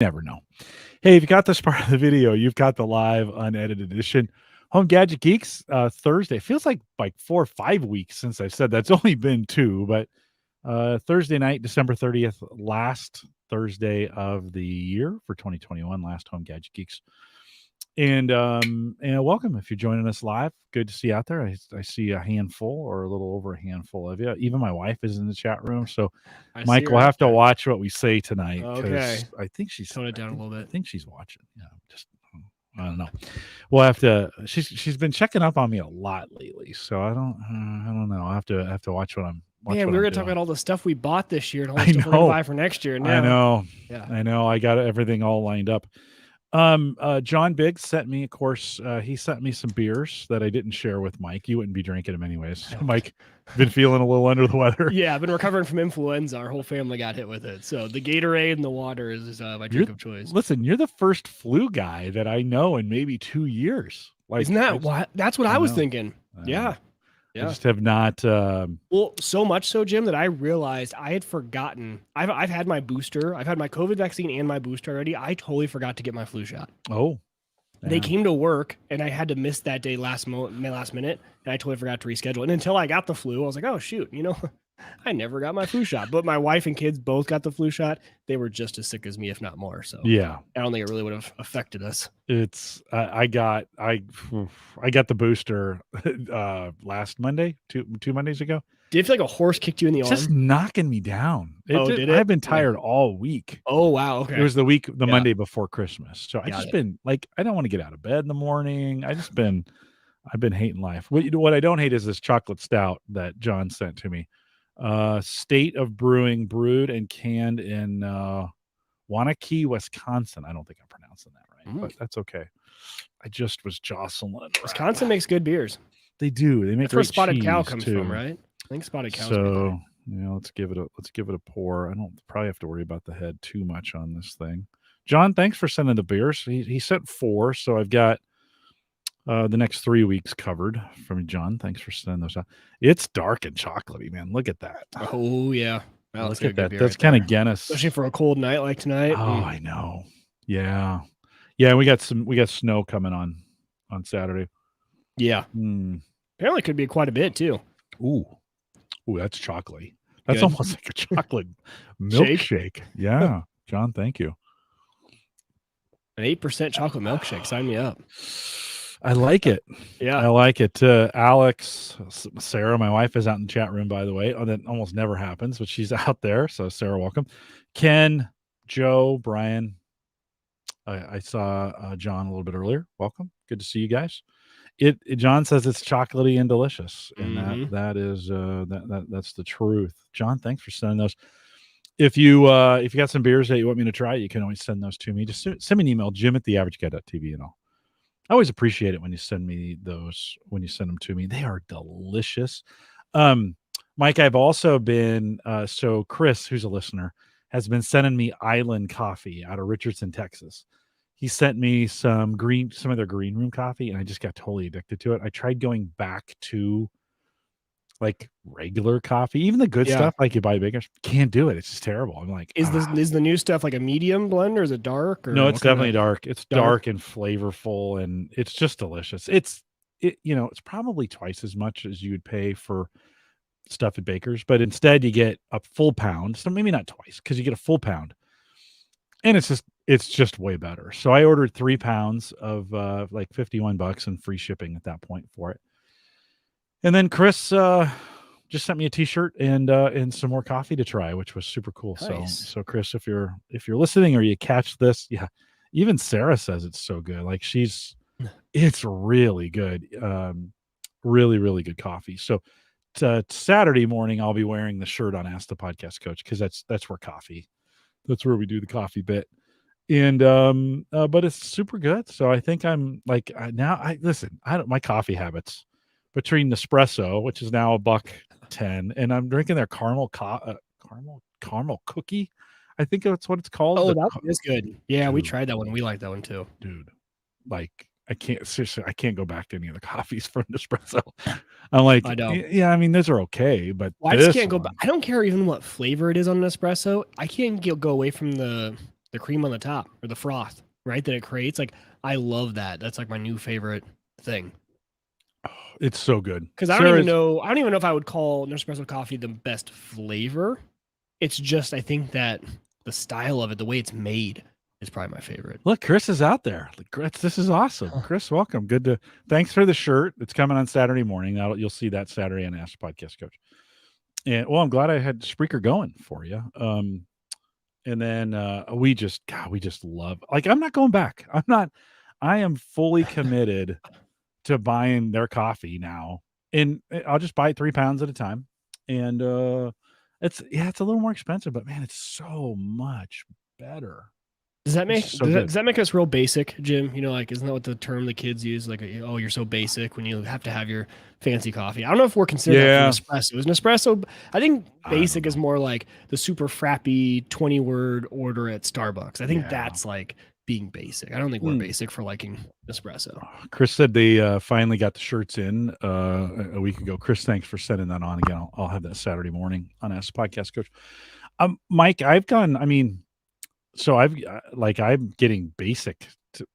Never know. Hey, if you got this part of the video, you've got the live unedited edition. Home Gadget Geeks, Thursday. Feels like 4 or 5 weeks since I said that's only been 2, but Thursday night, December 30th, last Thursday of the year for 2021, last Home Gadget Geeks. And welcome if you're joining us live. Good to see you out there. I see a handful or a little over a handful of you. Even my wife is in the chat room. So Mike will have to watch what we say tonight because I think she's tone it down a little bit. I think she's watching. Yeah, I don't know. We'll have to. She's been checking up on me a lot lately, so I don't know. I have to watch what I'm. Man, we were gonna talk about all the stuff we bought this year and all the stuff we're gonna buy for next year. Now. I know. Yeah. I know. I got everything all lined up. John Biggs sent me, of course, he sent me some beers that I didn't share with Mike. You wouldn't be drinking them anyways. No. Mike, been feeling a little under the weather. Yeah, I've been recovering from influenza. Our whole family got hit with it. So the Gatorade and the water is my drink of choice. Listen, you're the first flu guy that I know in maybe 2 years. Like, isn't that what? That's what I was thinking. Yeah. I just have not. Well, so much so, Jim, that I realized I had forgotten. I've had my booster. I've had my COVID vaccine and my booster already. I totally forgot to get my flu shot. Oh. Yeah. They came to work, and I had to miss that day last minute, and I totally forgot to reschedule. And until I got the flu, I was like, oh, shoot, I never got my flu shot. But my wife and kids both got the flu shot. They were just as sick as me, if not more. So yeah, I don't think it really would have affected us. It's I got the booster last Monday, two Mondays ago. Did it feel like a horse kicked you in the arm? Just knocking me down. Did it? I've been tired all week. Oh, wow. Okay. It was the Monday before Christmas. So I just been like, I don't want to get out of bed in the morning. I've been hating life. What I don't hate is this chocolate stout that John sent to me. State of Brewing, brewed and canned in Waunakee, Wisconsin. I don't think I'm pronouncing that right, but that's okay. I just was jostling. Wisconsin makes good beers. They do. They make that's where Spotted Cow comes too. from, right? I think Spotted Cow. So let's give it a pour. I don't probably have to worry about the head too much on this thing. John, thanks for sending the beers. He sent 4, so I've got the next 3 weeks covered from John. Thanks for sending those out. It's dark and chocolatey, man. Look at that. Oh yeah. Well, look at that. That's kind of Guinness, especially for a cold night like tonight. Oh, I know. Yeah. We got snow coming on Saturday. Yeah. Apparently, could be quite a bit too. Ooh, that's chocolatey. That's almost like a chocolate milkshake. Yeah, John, thank you. An 8% chocolate milkshake. Sign me up. I like it. Yeah, I like it. Alex, Sarah, my wife is out in the chat room, by the way. Oh, that almost never happens, but she's out there. So Sarah, welcome. Ken, Joe, Brian. I saw John a little bit earlier. Welcome. Good to see you guys. John says it's chocolatey and delicious, and that's the truth. John, thanks for sending those. If you got some beers that you want me to try, you can always send those to me. Just send me an email, jim@theaverageguy.tv, and I always appreciate it when you send me those, when you send them to me. They are delicious. Mike, I've also been, so Chris, who's a listener, has been sending me Island coffee out of Richardson, Texas. He sent me some of their green room coffee, and I just got totally addicted to it. I tried going back to like regular coffee, even the good stuff, like you buy bigger, can't do it. It's just terrible. I'm like, is the new stuff like a medium blend, or is it dark? Or no, it's definitely dark. It's dark and flavorful, and it's just delicious. It's probably twice as much as you would pay for stuff at Baker's, but instead you get a full pound. So maybe not twice, because you get a full pound, and it's just way better. So I ordered 3 pounds of like $51 and free shipping at that point for it. And then Chris just sent me a t-shirt and some more coffee to try, which was super cool. Nice. So Chris, if you're listening or you catch this, even Sarah says it's so good. Like it's really good. Really, really good coffee. So Saturday morning, I'll be wearing the shirt on Ask the Podcast Coach, because that's where we do the coffee bit. And but it's super good. So I think I'm like, my coffee habits between Nespresso, which is now $1.10, and I'm drinking their caramel cookie. I think that's what it's called. Oh, that is good. Yeah, dude, we tried that one. We like that one too, dude. Like, I can't go back to any of the coffees from Nespresso. I'm like, I know. Yeah, I mean, those are okay, but I just can't go back. I don't care even what flavor it is on an espresso. I can't go away from the the cream on the top or the froth, right? That it creates. Like, I love that. That's like my new favorite thing. It's so good. Because I don't even know if I would call Nespresso coffee the best flavor. It's just, I think that the style of it, the way it's made, is probably my favorite. Look, Chris is out there. This is awesome. Chris, welcome. Thanks for the shirt. It's coming on Saturday morning. You'll see that Saturday on Ask Podcast Coach. And I'm glad I had Spreaker going for you. And then we just love, like, I'm not going back. I am fully committed to buying their coffee now. And I'll just buy it 3 pounds at a time. And it's a little more expensive, but man, it's so much better. Does that make us real basic, Jim? You know, like, isn't that what the term the kids use? Like, oh, you're so basic when you have to have your fancy coffee. I don't know if we're considered that for Nespresso. Is Nespresso? I think basic is more like the super frappy 20-word order at Starbucks. I think that's like being basic. I don't think we're basic for liking Nespresso. Chris said they finally got the shirts in a week ago. Chris, thanks for sending that on again. I'll have that Saturday morning on Ask Podcast Coach. Mike, so I'm getting basic.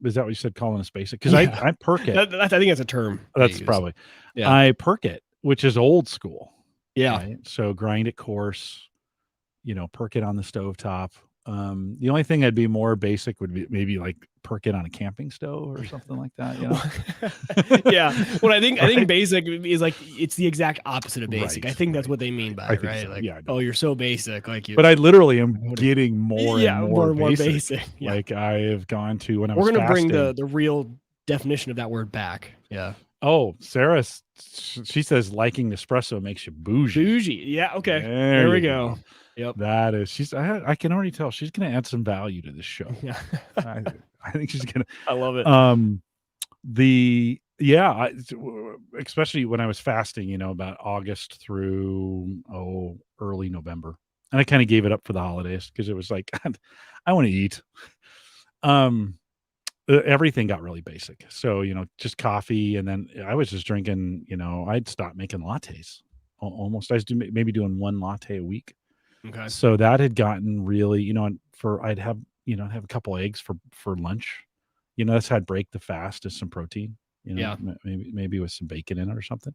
Is that what you said, calling us basic? Because I perk it. I think that's a term. That's probably. Yeah. I perk it, which is old school. Yeah. Right? So grind it coarse, perk it on the stovetop. The only thing I'd be more basic would be maybe like perk it on a camping stove or something like that. Yeah. Well, I think basic is like, it's the exact opposite of basic. Right. I think that's what they mean by it, right? So. Like, oh, you're so basic. Like, but I literally am getting more and more basic. Yeah. Like I have gone to when I was We're going to bring fasting. the real definition of that word back. Yeah. Oh, Sarah, she says liking Nespresso makes you bougie. Bougie. Yeah. Okay. There we go. Yep. That is, I can already tell she's going to add some value to this show. Yeah. I think she's going to. I love it. Especially when I was fasting, about August through early November, and I kind of gave it up for the holidays because it was like I want to eat. Everything got really basic, so just coffee, and then I was just drinking. I'd stop making lattes. Almost, I was maybe doing one latte a week. Okay. So that had gotten really, I'd have a couple eggs for lunch. That's how I'd break the fast as some protein. Maybe with some bacon in it or something.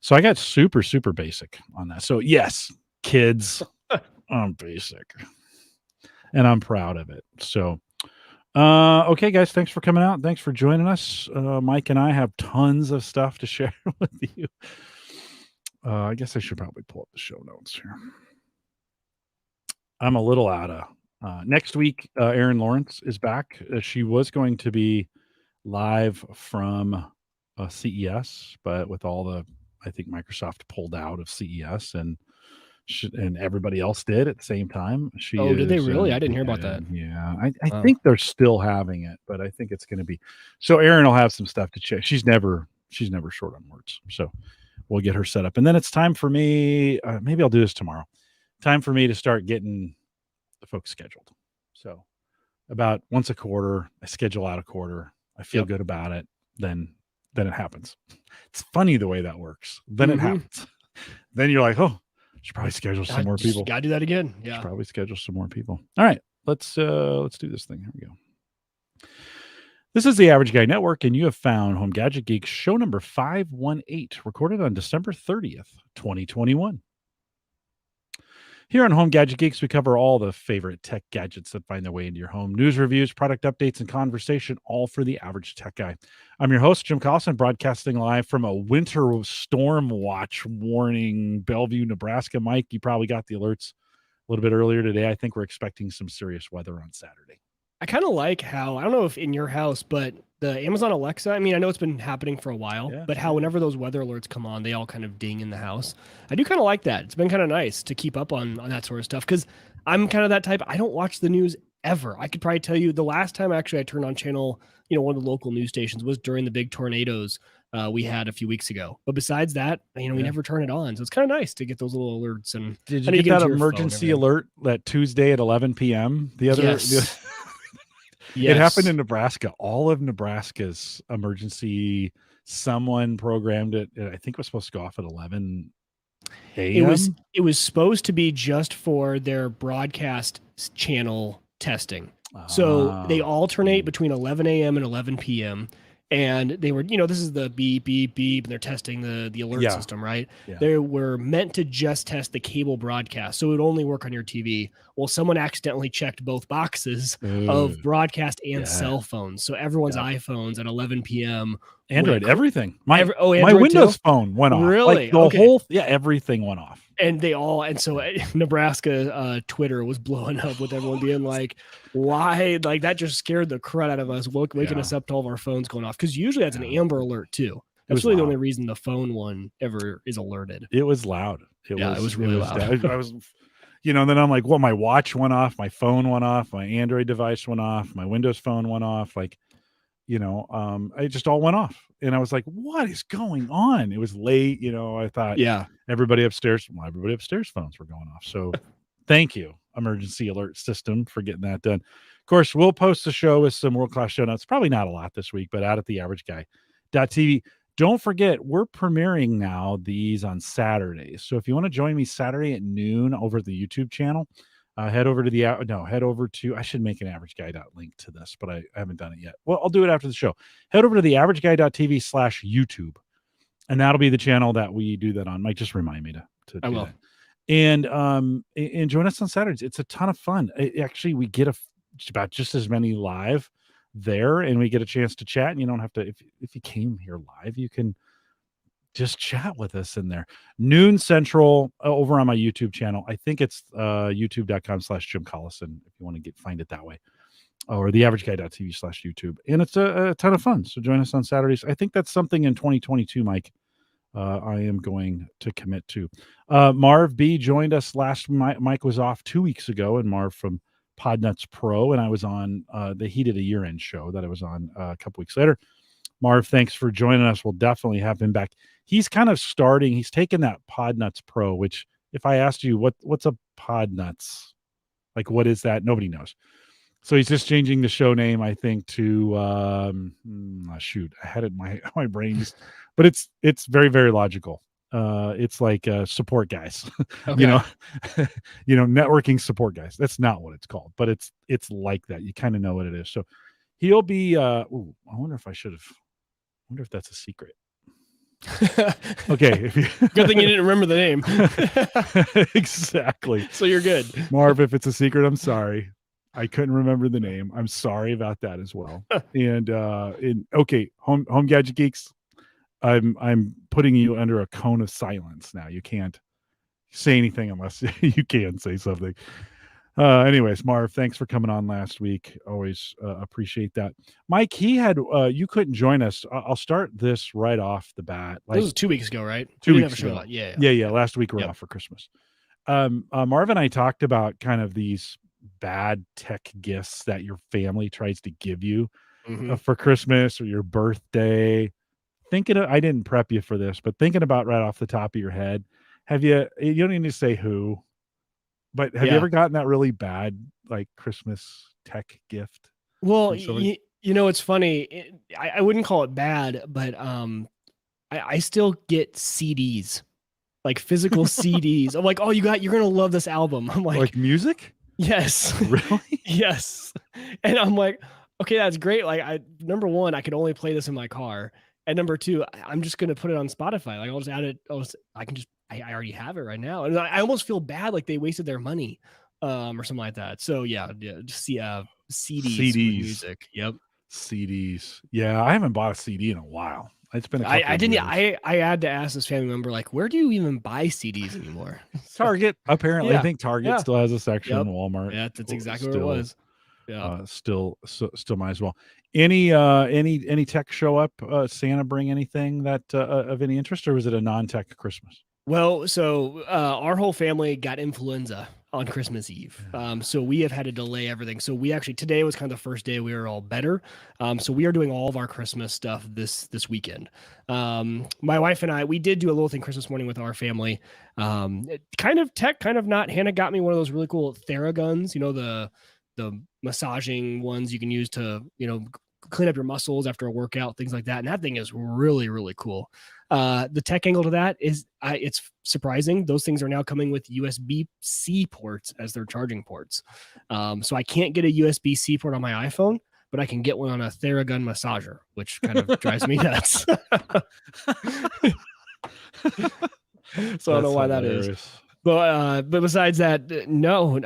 So I got super, super basic on that. So yes, kids, I'm basic, and I'm proud of it. So, okay, guys, thanks for coming out. Thanks for joining us. Mike and I have tons of stuff to share with you. I guess I should probably pull up the show notes here. I'm a little out of next week. Erin Lawrence is back. She was going to be live from CES, but with I think Microsoft pulled out of CES and everybody else did at the same time. Did they really? I didn't hear about that. Yeah, I think they're still having it, but I think it's going to be. So Erin will have some stuff to check. She's never short on words, so we'll get her set up, and then it's time for me. Maybe I'll do this tomorrow. Time for me to start getting the folks scheduled. So about once a quarter, I schedule out a quarter. I feel good about it. Then it happens. It's funny the way that works. Then it happens. Then you're like, oh, should probably schedule some more people. Gotta do that again. Yeah. Should probably schedule some more people. All right. Let's do this thing. Here we go. This is the Average Guy Network, and you have found Home Gadget Geeks show number 518, recorded on December 30th, 2021. Here on Home Gadget Geeks, we cover all the favorite tech gadgets that find their way into your home. News, reviews, product updates, and conversation, all for the average tech guy. I'm your host, Jim Collison, broadcasting live from a winter storm watch warning, Bellevue, Nebraska. Mike, you probably got the alerts a little bit earlier today. I think we're expecting some serious weather on Saturday. I kind of like how, I don't know if in your house, but the Amazon Alexa, I know it's been happening for a while, but how whenever those weather alerts come on, they all kind of ding in the house. I do kind of like that. It's been kind of nice to keep up on that sort of stuff, because I'm kind of that type. I don't watch the news ever. I could probably tell you the last time actually I turned on channel, one of the local news stations was during the big tornadoes we had a few weeks ago. But besides that, we never turn it on. So it's kind of nice to get those little alerts. And did you get that emergency alert that Tuesday at 11 p.m.? Yes. It happened in Nebraska. All of Nebraska's emergency, someone programmed it. I think it was supposed to go off at 11 a.m. It was supposed to be just for their broadcast channel testing. So they alternate between 11 a.m. and 11 p.m. And they were, this is the beep, beep, beep, and they're testing the alert system, right? Yeah. They were meant to just test the cable broadcast. So it would only work on your TV. Well, someone accidentally checked both boxes of broadcast and cell phones. So everyone's iPhones at 11 p.m. Android, everything. My Android Windows too? phone went off. Really? Like the whole, everything went off. And so Nebraska Twitter was blowing up with everyone being like, why? Like that just scared the crud out of us, waking us up to all of our phones going off. Because usually that's an Amber Alert too. That's really the only reason the phone one ever is alerted. It was loud. It was really loud. I was, and then I'm like, well, my watch went off, my phone went off, my Android device went off, my Windows phone went off. Like, it just all went off. And I was like, what is going on? It was late. I thought, everybody upstairs phones were going off. So thank you, emergency alert system, for getting that done. Of course, we'll post the show with some world-class show notes. Probably not a lot this week, but out at theaverageguy.tv. Don't forget, we're premiering now these on Saturdays. So if you want to join me Saturday at noon over at the YouTube channel, head over to I should make an Average Guy link to this, but I haven't done it yet. Well, I'll do it after the show. Head over to theaverageguy.tv/YouTube, and that'll be the channel that we do that on. Mike, just remind me to do that. And join us on Saturdays. It's a ton of fun. Actually, we get about just as many live there, and we get a chance to chat. And you don't have to, if you came here live, you can just chat with us in there. Noon Central over on my YouTube channel. I think it's youtube.com/Jim Collison if you want to find it that way, or theaverageguy.tv/YouTube. And it's a ton of fun. So join us on Saturdays. I think that's something in 2022, Mike, I am going to commit to. Marv B joined us last. Mike was off 2 weeks ago, and Marv from Podnuts Pro, and I was on he did a year-end show that I was on a couple weeks later. Marv, thanks for joining us. We'll definitely have him back. He's kind of he's taken that Podnuts Pro, which if I asked you what's a Podnuts, like what is that? Nobody knows. So he's just changing the show name, I think, to shoot, I had it in my brain, but it's very, very logical. It's like support guys, okay. Networking support guys. That's not what it's called, but it's like that. You kind of know what it is. So he'll be I wonder if that's a secret. Okay. Good thing you didn't remember the name. Exactly. So you're good. Marv, if it's a secret, I'm sorry. I couldn't remember the name. I'm sorry about that as well. And Home Gadget Geeks, I'm putting you under a cone of silence now. You can't say anything unless you can say something. Anyways, Marv, thanks for coming on last week. Always appreciate that. Mike, you couldn't join us. I'll start this right off the bat. This was 2 weeks ago, right? 2 weeks ago. Yeah. Last week we're off for Christmas. Marv and I talked about kind of these bad tech gifts that your family tries to give you for Christmas or your birthday. I didn't prep you for this, but thinking about right off the top of your head, you don't need to say who, but have you ever gotten that really bad, like Christmas tech gift? Well, it's funny. I wouldn't call it bad, but I still get CDs, like physical CDs. I'm like, oh, you're going to love this album. I'm like music? Yes. Really? Yes. And I'm like, okay, that's great. Like number one, I could only play this in my car. And number two, I'm just going to put it on Spotify. Like I'll just add it. I already have it right now. And I almost feel bad. Like they wasted their money or something like that. So just see CDs. Music. Yep. CDs. Yeah. I haven't bought a CD in a while. It's been I had to ask this family member, like, where do you even buy CDs anymore? Target. Apparently. I think Target still has a section. Yep. Walmart. Yeah. That's exactly what it was. Yeah. Still might as well. Any tech show up? Santa bring anything that of any interest, or was it a non-tech Christmas? Well, so our whole family got influenza on Christmas Eve. So we have had to delay everything. So today was kind of the first day we were all better. So we are doing all of our Christmas stuff this weekend. My wife and I, we did do a little thing Christmas morning with our family. Kind of tech, kind of not. Hannah got me one of those really cool Theraguns, the massaging ones you can use to, clean up your muscles after a workout, things like that. And that thing is really, really cool. The tech angle to that is it's surprising. Those things are now coming with USB-C ports as their charging ports. So I can't get a USB-C port on my iPhone, but I can get one on a Theragun massager, which kind of drives me nuts. So I don't know why that is. But besides that, no,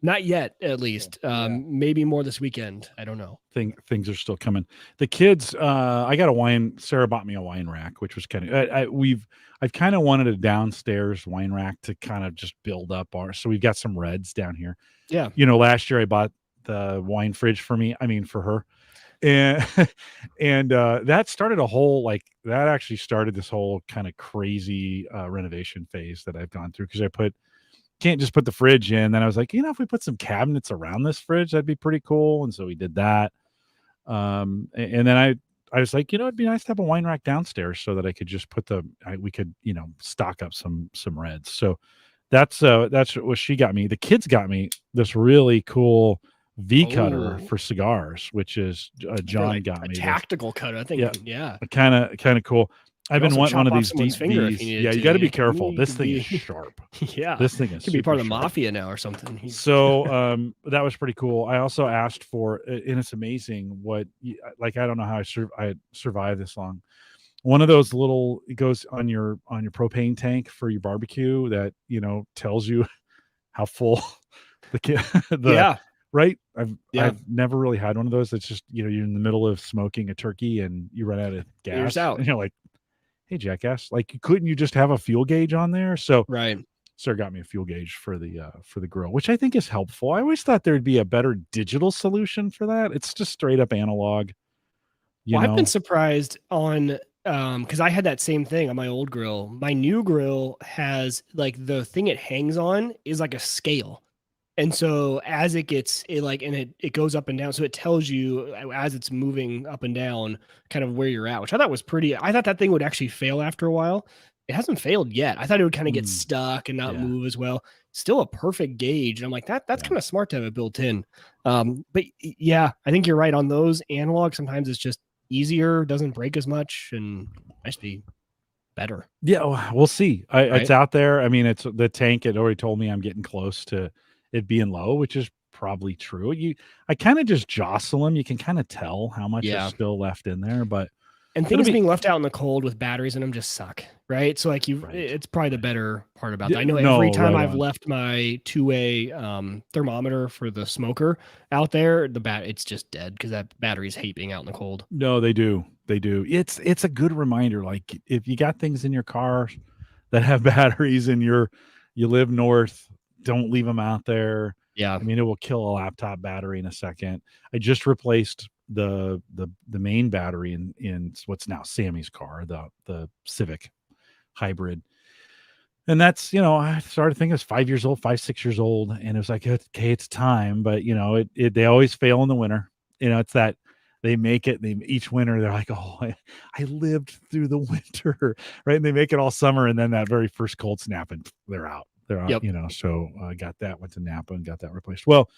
not yet, at least. Maybe more this weekend. I don't know. Things are still coming. The kids, I got Sarah bought me a wine rack, which was kind of, I've kind of wanted a downstairs wine rack to kind of just build up so we've got some reds down here. Yeah. Last year I bought the wine fridge for her. And that started that actually started this whole kind of crazy renovation phase that I've gone through, because can't just put the fridge in. Then I was like, if we put some cabinets around this fridge, that'd be pretty cool. And so we did that. And then I was like, it'd be nice to have a wine rack downstairs so that I could just put we could stock up some reds. So that's what she got me. The kids got me this really cool V cutter for cigars, which is John got me a tactical cutter. I think, kind of cool. I've been wanting one of these deep V's. You got to be careful. This thing is sharp. Yeah, this thing is. Could be part of the mafia now or something. So that was pretty cool. I also asked for, and it's amazing what, I don't know how I survived this long. One of those it goes on your propane tank for your barbecue that tells you how full right. I've never really had one of those. It's just you're in the middle of smoking a turkey and you run out of gas. Yours out. And you're like, hey, jackass! Couldn't you just have a fuel gauge on there? So Sarah got me a fuel gauge for the grill, which I think is helpful. I always thought there'd be a better digital solution for that. It's just straight up analog. I've been surprised on because I had that same thing on my old grill. My new grill has the thing it hangs on is like a scale. And so as it gets it goes up and down. So it tells you as it's moving up and down kind of where you're at, which I thought was I thought that thing would actually fail after a while. It hasn't failed yet. I thought it would kind of get stuck and not move as well. Still a perfect gauge. And I'm like, that's kind of smart to have it built in. But yeah, I think you're right on those analog. Sometimes it's just easier, doesn't break as much, and might be better. Yeah, we'll see. It's out there. I mean, it's the tank. It already told me I'm getting close to it being low, which is probably true. I kind of just jostle them. You can kind of tell how much is still left in there, and things being left out in the cold with batteries in them just suck, right? So it's probably the better part about that. I know every time I've left my two-way thermometer for the smoker out there, it's just dead because that batteries hate being out in the cold. No, they do. It's a good reminder. If you got things in your car that have batteries and you live north, don't leave them out there. Yeah. I mean, it will kill a laptop battery in a second. I just replaced the main battery in what's now Sammy's car, the Civic hybrid. And that's, I started thinking it's 5 years old, 6 years old. And it was like, okay, it's time. But they always fail in the winter. It's that they make it each winter. They're like, oh, I lived through the winter. Right. And they make it all summer. And then that very first cold snap and they're out. Yep. So I got that, went to Napa and got that replaced. Well,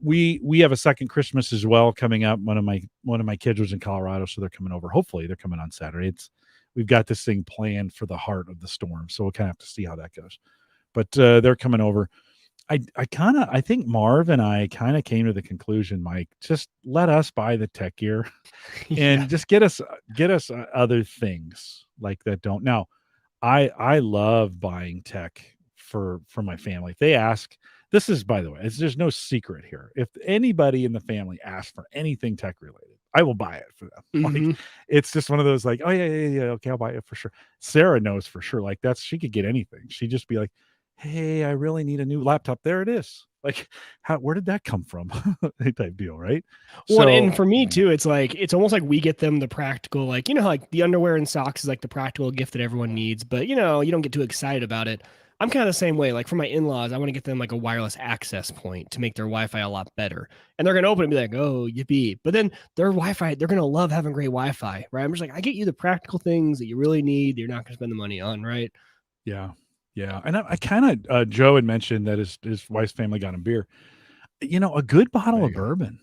we have a second Christmas as well coming up. One of my kids was in Colorado, so they're coming over. Hopefully they're coming on Saturday. We've got this thing planned for the heart of the storm, so we'll kind of have to see how that goes. But they're coming over. I think Marv and I kind of came to the conclusion, Mike, just let us buy the tech gear and just get us other things like that. Don't now. I love buying tech for my family. If they ask, this is, by the way, there's no secret here. If anybody in the family asks for anything tech related, I will buy it for them. Mm-hmm. It's just one of those oh yeah, okay, I'll buy it for sure. Sarah knows for sure. She could get anything. She'd just be like, hey, I really need a new laptop. There it is. Where did that come from? Type deal, right? Well, and for me too, it's almost like we get them the practical, how the underwear and socks is the practical gift that everyone needs, but you don't get too excited about it. I'm kind of the same way. For my in-laws, I want to get them a wireless access point to make their Wi-Fi a lot better. And they're going to open it and be like, oh, yippee. But then their Wi-Fi, they're going to love having great Wi-Fi, right? I'm just I get you the practical things that you really need, that you're not going to spend the money on, right? Yeah. Yeah. And I kind of, Joe had mentioned that his wife's family got him beer. A good bottle of bourbon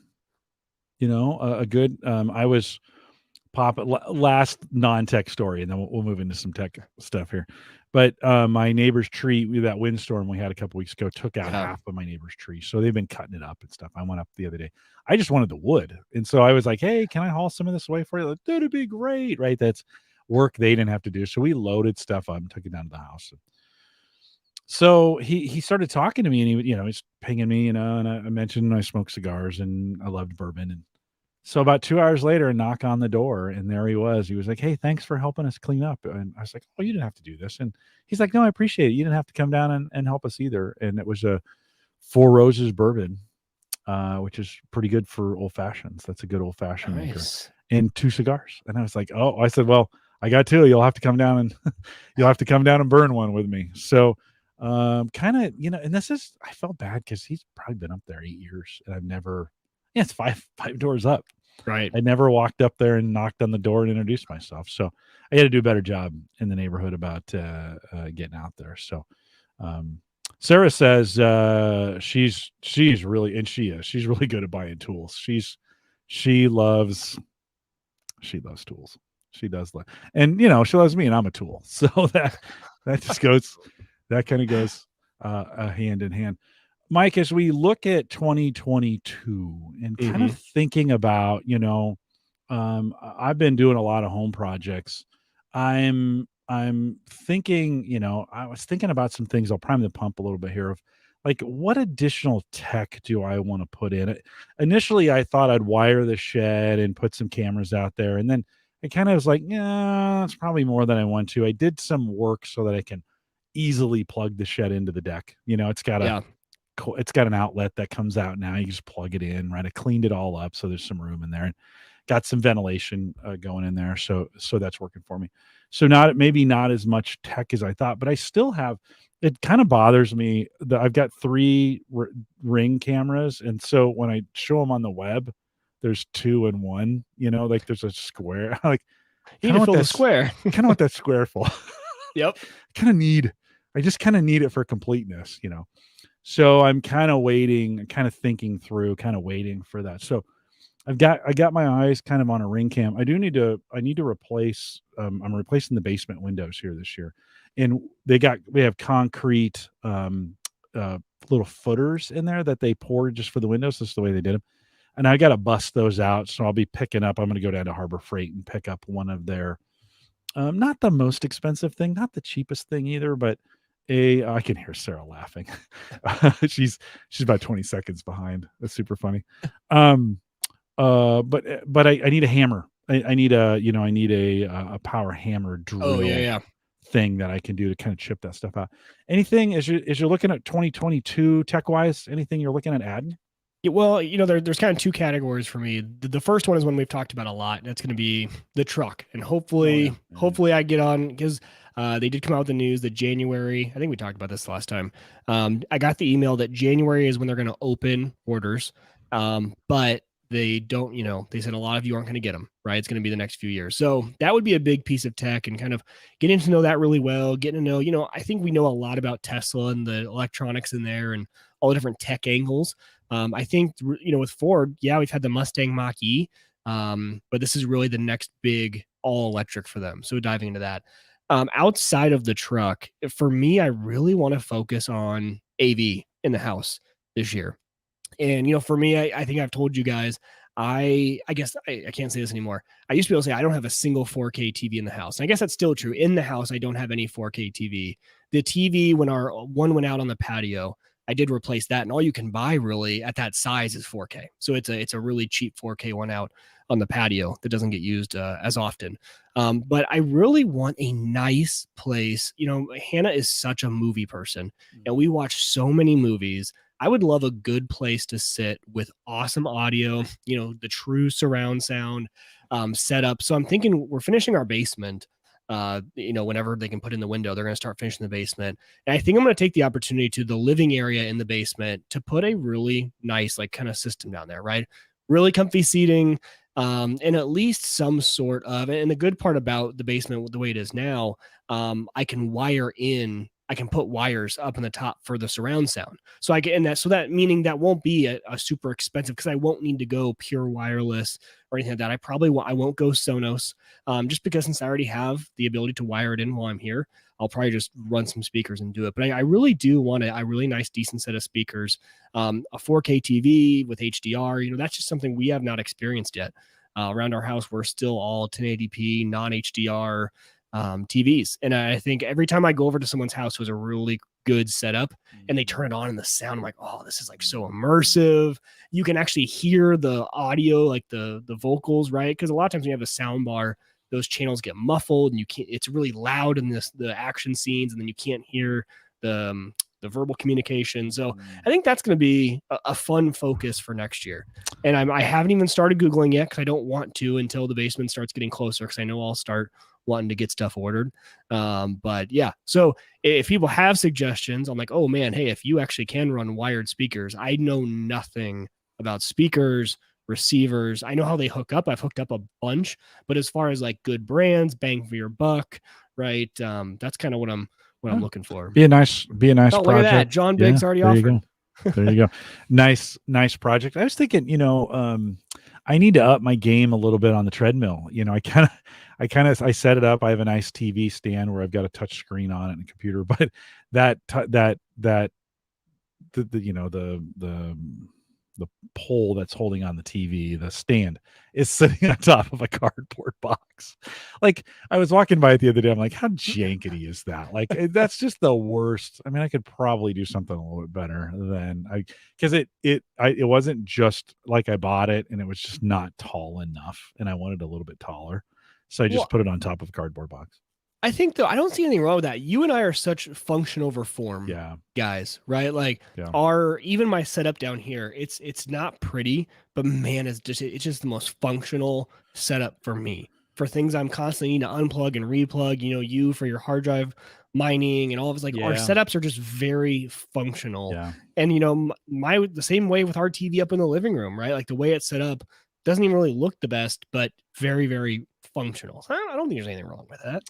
a good. I was last non-tech story, and then we'll move into some tech stuff here. But my neighbor's tree, that windstorm we had a couple weeks ago, took out half of my neighbor's tree. So they've been cutting it up and stuff. I went up the other day. I just wanted the wood, and so I was like, "Hey, can I haul some of this away for you?" Like, that'd be great, right? That's work they didn't have to do. So we loaded stuff up and took it down to the house. So he started talking to me, and he's pinging me, and I mentioned I smoke cigars and I loved bourbon. And so about 2 hours later, a knock on the door, and there he was. He was like, "Hey, thanks for helping us clean up." And I was like, "Oh, you didn't have to do this." And he's like, "No, I appreciate it. You didn't have to come down and help us either." And it was a Four Roses bourbon, which is pretty good for old fashions. That's a good old fashioned maker. Nice. And 2 cigars. And I was like, "Oh," I said, "Well, I got 2. You'll have to come down and you'll have to come down and burn one with me." So, kind of, and I felt bad because he's probably been up there 8 years, and I've never. Yeah, it's five doors up. Right. I never walked up there and knocked on the door and introduced myself. So I had to do a better job in the neighborhood about getting out there. So Sarah says she's really, and she's really good at buying tools. She loves tools. She does love, and she loves me, and I'm a tool. So that just goes, that kind of goes hand in hand. Mike, as we look at 2022 and kind of thinking about, I've been doing a lot of home projects. I'm thinking, I was thinking about some things. I'll prime the pump a little bit here of like, what additional tech do I want to put in it? Initially, I thought I'd wire the shed and put some cameras out there. And then I kind of was like, yeah, it's probably more than I want to. I did some work so that I can easily plug the shed into the deck. It's got an outlet that comes out now. You just plug it in, right? I cleaned it all up, so there's some room in there, and got some ventilation going in there. So that's working for me. So maybe not as much tech as I thought, but I still have. It kind of bothers me that I've got 3 ring cameras, and so when I show them on the web, there's 2 in 1. Like there's a square. Like you need to fill the square. Kind of want that square full. Yep. I just kind of need it for completeness. So I'm kind of waiting, kind of thinking through, kind of waiting for that. So I got my eyes kind of on a ring cam. I need to replace, I'm replacing the basement windows here this year. And we have concrete, little footers in there that they poured just for the windows. That's the way they did them. And I got to bust those out. So I'll be picking up, I'm going to go down to Harbor Freight and pick up one of their, not the most expensive thing, not the cheapest thing either, but I can hear Sarah laughing. she's about 20 seconds behind. That's super funny. But I need a hammer. I need a power hammer drill thing that I can do to kind of chip that stuff out. Anything as you're looking at 2022 tech wise, anything you're looking at adding? Yeah, well, there's kind of 2 categories for me. The first one is one we've talked about a lot. That's going to be the truck, and hopefully I get on, because they did come out with the news that January. I think we talked about this last time. I got the email that January is when they're going to open orders, but they don't. They said a lot of you aren't going to get them. Right, it's going to be the next few years. So that would be a big piece of tech, and kind of getting to know that really well. Getting to know, I think we know a lot about Tesla and the electronics in there, and all the different tech angles. I think, with Ford, we've had the Mustang Mach-E, but this is really the next big all-electric for them. So diving into that. Outside of the truck, for me, I really want to focus on AV in the house this year. And, for me, I think I've told you guys, I guess I can't say this anymore. I used to be able to say I don't have a single 4K TV in the house. And I guess that's still true. In the house, I don't have any 4K TV. The TV, when our one went out on the patio, I did replace that, and all you can buy really at that size is 4K. So it's a really cheap 4K one out on the patio that doesn't get used as often. But I really want a nice place. Hannah is such a movie person, and we watch so many movies. I would love a good place to sit with awesome audio, the true surround sound setup. So I'm thinking we're finishing our basement. Whenever they can put in the window, they're going to start finishing the basement. And I think I'm going to take the opportunity to the living area in the basement to put a really nice, like, kind of system down there, right? Really comfy seating, and at least some sort of, and the good part about the basement, the way it is now, I can wire in I can put wires up in the top for the surround sound. So I get in that. So that meaning that won't be a super expensive, because I won't need to go pure wireless or anything like that. I won't go Sonos, just because since I already have the ability to wire it in while I'm here, I'll probably just run some speakers and do it. But I really do want a really nice, decent set of speakers, a 4K TV with HDR. That's just something we have not experienced yet. Around our house, we're still all 1080p, non-HDR TVs. And I think every time I go over to someone's house who has a really good setup and they turn it on and the sound, I'm like, oh, this is like so immersive. You can actually hear the audio, like the vocals, right? Because a lot of times when you have a sound bar, those channels get muffled and it's really loud in the action scenes, and then you can't hear the verbal communication. So I think that's going to be a fun focus for next year. And I haven't even started Googling yet, because I don't want to until the basement starts getting closer, because I know I'll start wanting to get stuff ordered. But yeah, so if people have suggestions, I'm like, oh man, hey, if you actually can run wired speakers, I know nothing about speakers, receivers. I know how they hook up. I've hooked up a bunch, but as far as like good brands, bang for your buck, right? That's kind of what I'm looking for. Be a nice Oh, look at project. that. John Biggs already there offered. You go. There you go. Nice project. I was thinking, I need to up my game a little bit on the treadmill. I set it up. I have a nice TV stand where I've got a touch screen on it and a computer, but the pole that's holding on the TV, the stand, is sitting on top of a cardboard box. Like, I was walking by it the other day. I'm like, how jankety is that? Like, that's just the worst. I mean, I could probably do something a little bit better because it wasn't just like I bought it and it was just not tall enough, and I wanted a little bit taller. So I just put it on top of a cardboard box. I think, though, I don't see anything wrong with that. You and I are such function over form guys, right? Like, even my setup down here, it's not pretty, but man, it's just the most functional setup for me. For things I'm constantly need to unplug and replug, you for your hard drive mining and all of it's like our setups are just very functional. And the same way with our TV up in the living room, right? Like the way it's set up doesn't even really look the best, but very, very functional. So I don't think there's anything wrong with that.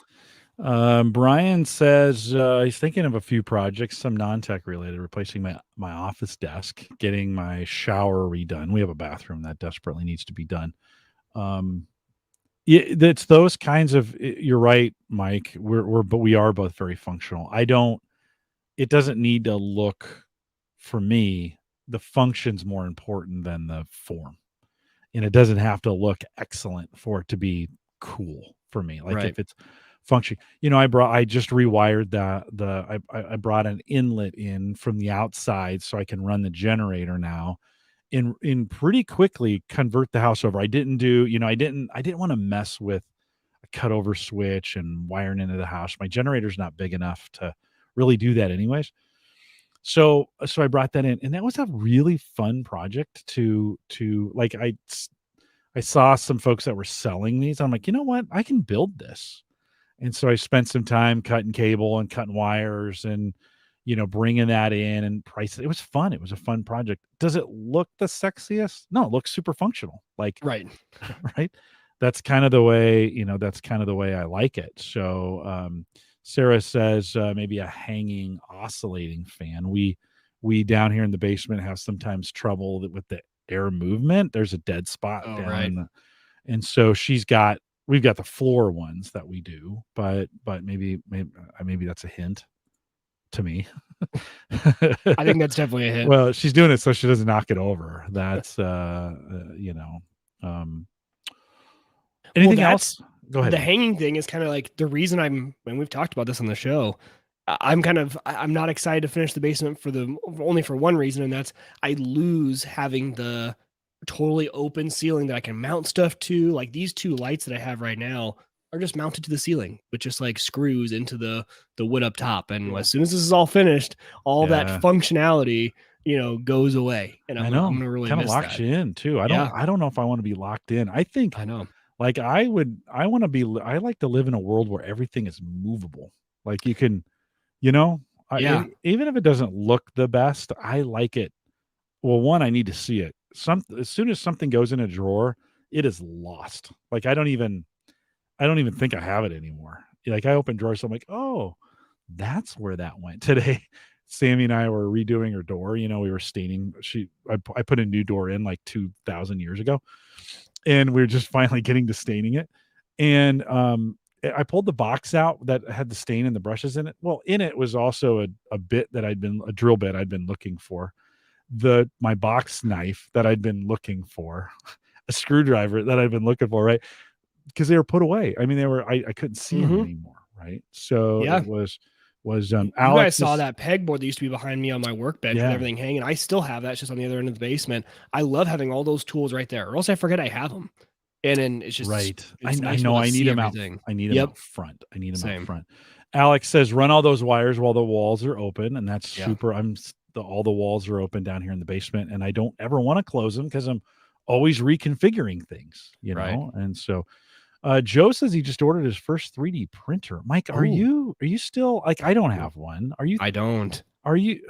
Brian says he's thinking of a few projects, some non-tech related, replacing my office desk, getting my shower redone. We have a bathroom that desperately needs to be done. It's those kinds of, you're right, Mike. But we are both very functional. It doesn't need to look, for me, the function's more important than the form. And it doesn't have to look excellent for it to be cool for me. Like if it's function, I just rewired I brought an inlet in from the outside so I can run the generator now in pretty quickly convert the house over. I didn't want to mess with a cutover switch and wiring into the house. My generator's not big enough to really do that anyways. So I brought that in, and that was a really fun project to like, I saw some folks that were selling these. I'm like, you know what? I can build this. And so I spent some time cutting cable and cutting wires and, bringing that in and price it. It was fun. It was a fun project. Does it look the sexiest? No, it looks super functional. Like, right. That's kind of the way, I like it. So, Sarah says, maybe a hanging oscillating fan. We down here in the basement have sometimes trouble with the air movement. There's a dead spot down and so we've got the floor ones that we do, but maybe that's a hint to me. I think that's definitely a hint. Well, she's doing it so she doesn't knock it over. That's anything else? Go ahead. The hanging thing is kind of like the reason when we've talked about this on the show, I'm not excited to finish the basement only for one reason, and that's I lose having the totally open ceiling that I can mount stuff to. Like these two lights that I have right now are just mounted to the ceiling with just like screws into the wood up top. And as soon as this is all finished, all that functionality, goes away. And I'm gonna really kind of locks you in too. I don't know if I want to be locked in. I know. Like I like to live in a world where everything is movable. Like you can, even if it doesn't look the best, I like it. Well, one, I need to see it. As soon as something goes in a drawer, it is lost. Like I don't even think I have it anymore. Like I open drawers, so I'm like, oh, That's where that went today. Sammy and I were redoing her door. We were staining. I put a new door in like 2,000 years ago, and we are just finally getting to staining it. And I pulled the box out that had the stain and the brushes in it. Well, in it was also a bit that a drill bit I'd been looking for, my box knife that I'd been looking for, a screwdriver that I'd been looking for, right? Because they were put away. I mean, I couldn't see them anymore, right? So Yeah. it was You guys Alex. saw that pegboard that used to be behind me on my workbench with everything hanging. I still have that. It's just on the other end of the basement. I love having all those tools right there, or else I forget I have them. And then it's just right. It's I nice know to I need see them everything. out. I need them out front. I need them Same. out front. Alex says, run all those wires while the walls are open, and that's super. All the walls are open down here in the basement, and I don't ever want to close them because I'm always reconfiguring things, know. And so Joe says he just ordered his first 3D printer. Mike, are you still like, I don't have one. Are you? I don't. Are you?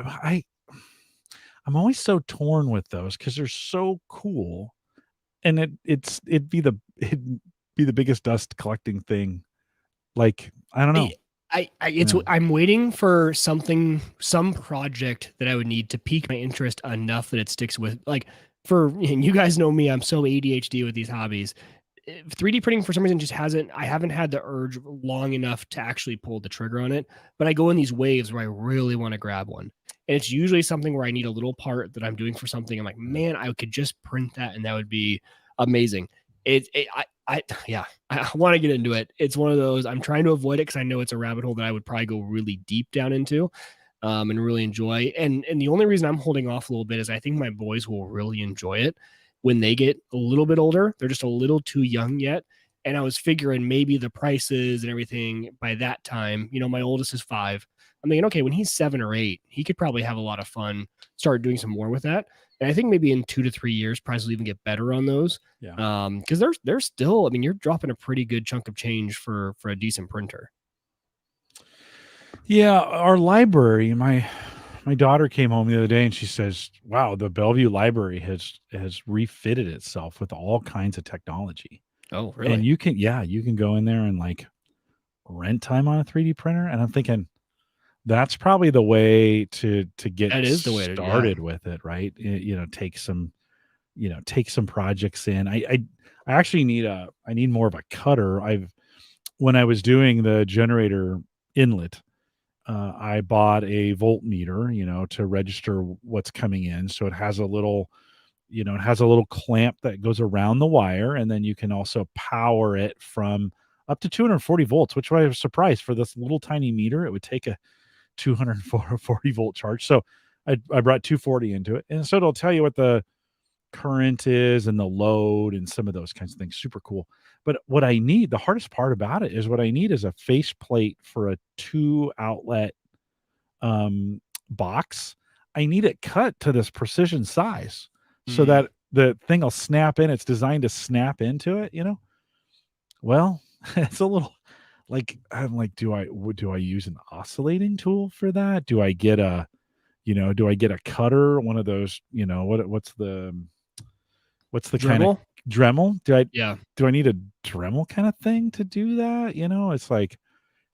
I'm always so torn with those because they're so cool, and it'd be the biggest dust collecting thing. Like, I don't know. I'm waiting for some project that I would need to pique my interest enough that it sticks with, like, and you guys know me, I'm so ADHD with these hobbies. 3D printing for some reason I haven't had the urge long enough to actually pull the trigger on it, but I go in these waves where I really want to grab one. And it's usually something where I need a little part that I'm doing for something. I'm like, man, I could just print that and that would be amazing. I want to get into it. It's one of those, I'm trying to avoid it because I know it's a rabbit hole that I would probably go really deep down into and really enjoy. And the only reason I'm holding off a little bit is I think my boys will really enjoy it when they get a little bit older. They're just a little too young yet. And I was figuring maybe the prices and everything by that time, my oldest is 5. I'm thinking, okay, when he's 7 or 8, he could probably have a lot of fun, start doing some more with that. And I think maybe in 2 to 3 years, prices will even get better on those. Yeah. Because they're still, you're dropping a pretty good chunk of change for a decent printer. Yeah, our library, my daughter came home the other day and she says, "Wow, the Bellevue Library has refitted itself with all kinds of technology." Oh, really? And you can go in there and like rent time on a 3D printer. And I'm thinking that's probably the way to get started with it, right? Take some projects in. I actually need more of a cutter. When I was doing the generator inlet, I bought a voltmeter, to register what's coming in. So it has a little clamp that goes around the wire, and then you can also power it from up to 240 volts, which I was surprised for this little tiny meter. It would take a 240 volt charge. So I brought 240 into it, and so it'll tell you what the current is and the load and some of those kinds of things. Super cool. But what I need, the hardest part about it is what I need is a face plate for a 2 outlet box. I need it cut to this precision size so that the thing will snap in. It's designed to snap into it, Well, it's a little like, I'm like, do I use an oscillating tool for that? Do I get a cutter, one of those, what's the Dremel? kind of Dremel? Do I need a Dremel kind of thing to do that? It's like,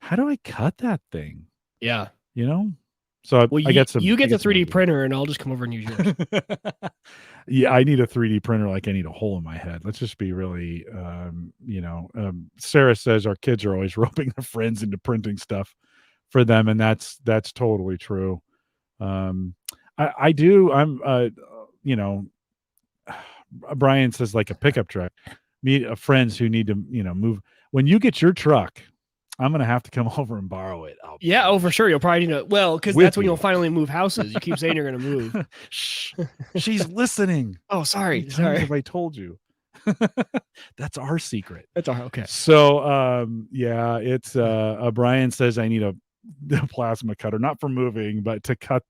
how do I cut that thing? Yeah. So I get some. You get the 3D printer, and I'll just come over and use yours. Yeah, I need a 3D printer like I need a hole in my head. Let's just be really, Sarah says our kids are always roping their friends into printing stuff for them, and that's totally true. I do. Brian says like a pickup truck. Meet friends who need to, move. When you get your truck, I'm going to have to come over and borrow it. For sure. You'll probably need to, because that's when you'll finally move houses. You keep saying you're going to move. Shh. She's listening. Oh, sorry. Have I told you? That's our secret. That's our, okay. So, it's, Brian says I need a plasma cutter, not for moving, but to cut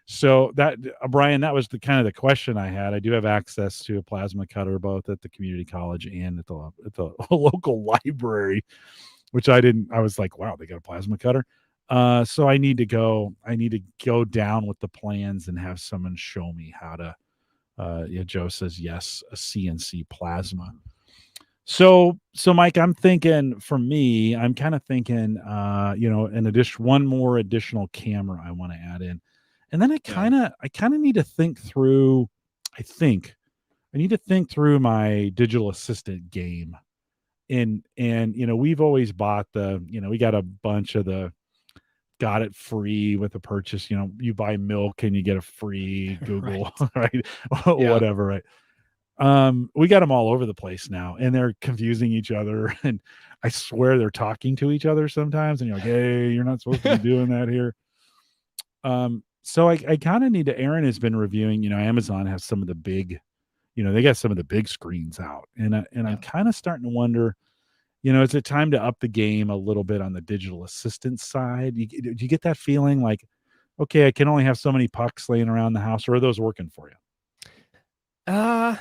so that, Brian, that was the kind of the question I had. I do have access to a plasma cutter, both at the community college and at the local library, which I didn't. I was like, wow, they got a plasma cutter. So I need to go down with the plans and have someone show me how to. Joe says yes, a CNC plasma. So Mike, I'm thinking for me, I'm kind of thinking, one more additional camera I want to add in, and then Yeah. I kind of need to think through. I think I need to think through my digital assistant game, and we've always bought we got a bunch of the got it free with a purchase. You buy milk and you get a free Google, Right. right? Yeah. Whatever, right? We got them all over the place now, and they're confusing each other, and I swear they're talking to each other sometimes, and you're like, "Hey, you're not supposed to be doing that here." So I kind of need to. Aaron has been reviewing. Amazon has some of the big, they got some of the big screens out, and I'm Yeah. kind of starting to wonder, is it time to up the game a little bit on the digital assistant side? Do you get that feeling like, okay, I can only have so many pucks laying around the house, or are those working for you? Uh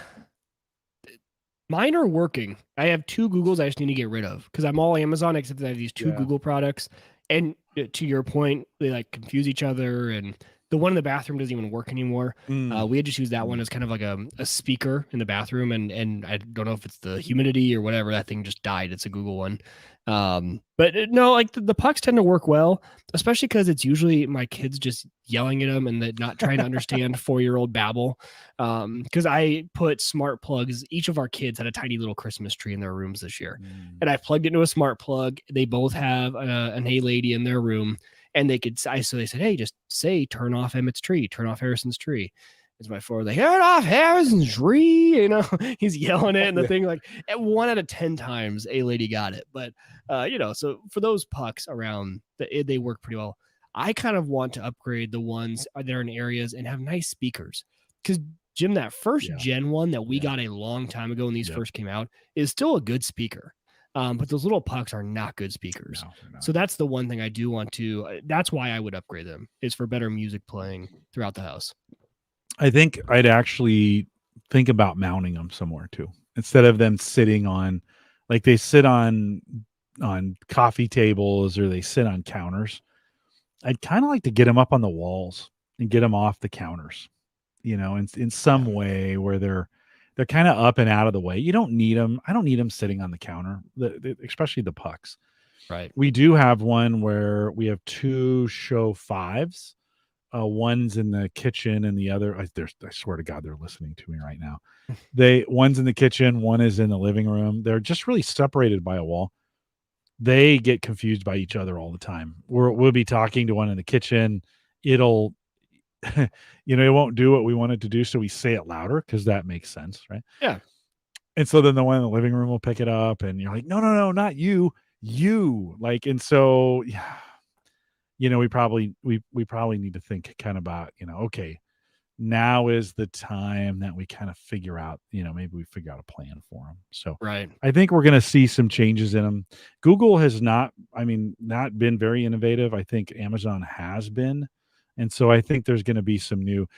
Mine are working. I have 2 Googles I just need to get rid of because I'm all Amazon except that I have these 2 Yeah. Google products. And to your point, they like confuse each other, and the one in the bathroom doesn't even work anymore. Mm. We had just used that one as kind of like a speaker in the bathroom, and I don't know if it's the humidity or whatever. That thing just died. It's a Google one. But no, like the pucks tend to work well, especially because it's usually my kids just yelling at them and not trying to understand 4-year-old babble. Because I put smart plugs. Each of our kids had a tiny little Christmas tree in their rooms this year, and I plugged it into a smart plug. They both have an A lady in their room, and they could. So they said, "Hey, just say turn off Emmett's tree, turn off Harrison's tree." It's my 4 like turn off Harrison's tree. He's yelling it, and the thing like at 1 out of 10 times, A lady got it. But so for those pucks around, they work pretty well. I kind of want to upgrade the ones that are in areas and have nice speakers because Jim, that first Yeah. gen one that we Yeah. got a long time ago when these Yep. first came out is still a good speaker. But those little pucks are not good speakers. No, they're not. So that's the one thing I do want to. That's why I would upgrade them is for better music playing throughout the house. I think I'd actually think about mounting them somewhere too, instead of them sitting on, like they sit on coffee tables or they sit on counters. I'd kind of like to get them up on the walls and get them off the counters, in some Yeah. way where they're kind of up and out of the way. You don't need them. I don't need them sitting on the counter, especially the pucks. Right. We do have one where we have 2 show 5s. One's in the kitchen and the other, I swear to God, they're listening to me right now. One's in the kitchen, one is in the living room. They're just really separated by a wall. They get confused by each other all the time. We'll be talking to one in the kitchen. It'll, it won't do what we want it to do. So we say it louder because that makes sense. Right. Yeah. And so then the one in the living room will pick it up and you're like, no, not you, like, and so, yeah, we probably need to think kind of about, okay, now is the time that we kind of figure out, maybe we figure out a plan for them. So Right. I think we're going to see some changes in them. Google has not been very innovative. I think Amazon has been. And so I think there's going to be some new,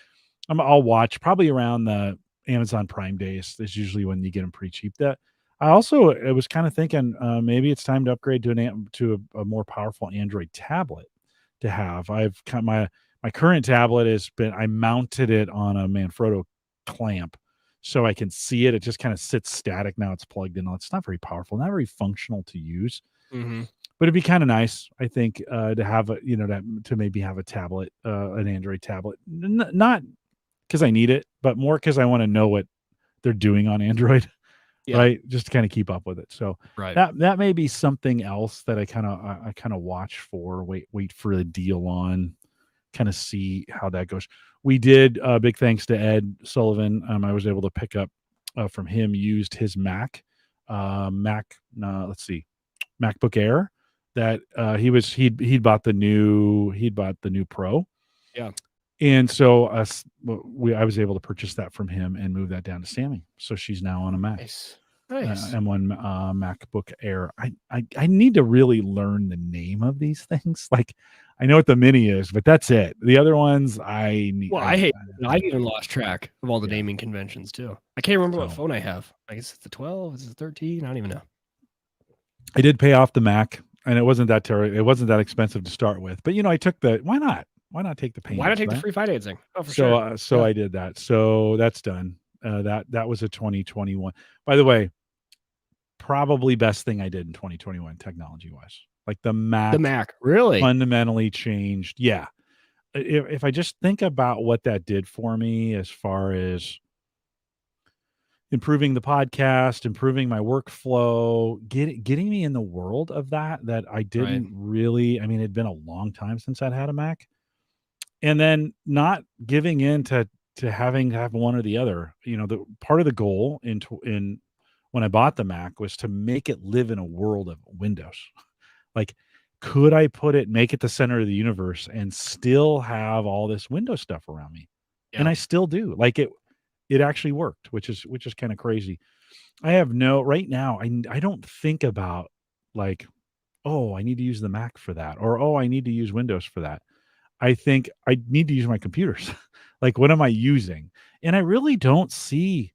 I'll watch probably around the Amazon Prime days. That's usually when you get them pretty cheap. I was kind of thinking maybe it's time to upgrade to a more powerful Android tablet to have. I've kind my current tablet I mounted it on a Manfrotto clamp so I can see it. It just kind of sits static now. It's plugged in. It's not very powerful, not very functional to use. Mm-hmm. But it'd be kind of nice, I think, to have to maybe have a tablet, an Android tablet, not because I need it, but more because I want to know what they're doing on Android. Yeah. Right, just to kind of keep up with it. So Right. that may be something else that I kind of watch for. Wait for a deal on, kind of see how that goes. We did big thanks to Ed Sullivan. I was able to pick up from him. Used his MacBook Air that he'd bought the new Pro. Yeah. And so I was able to purchase that from him and move that down to Sammy. So she's now on a Mac. Nice. M1 MacBook Air. I need to really learn the name of these things. Like I know what the Mini is, but that's it. The other ones I need. Well, I've even lost track of all the naming conventions too. I can't remember what phone I have. I guess it's the 12. Is it 13? I don't even know. I did pay off the Mac, and it wasn't that terrible. It wasn't that expensive to start with. But I took why not? Why not take the payments? Why not take the free financing? Oh, for sure. So I did that. So that's done. That was a 2021. By the way, probably best thing I did in 2021 technology wise. Like the The Mac Mac, really? fundamentally changed. Yeah. If I just think about what that did for me as far as improving the podcast, improving my workflow, getting me in the world of that I Right. didn't really, I mean, it'd been a long time since I'd had a Mac. And then not giving in to having to have one or the other. You know, the part of the goal in when I bought the Mac was to make it live in a world of Windows. Like, could I make it the center of the universe and still have all this Windows stuff around me? And Yeah. I still do. Like it actually worked, which is kind of crazy. I have no right now. I don't think about like, oh, I need to use the Mac for that, or oh, I need to use Windows for that. I think I need to use my computers. Like, what am I using? And I really don't see.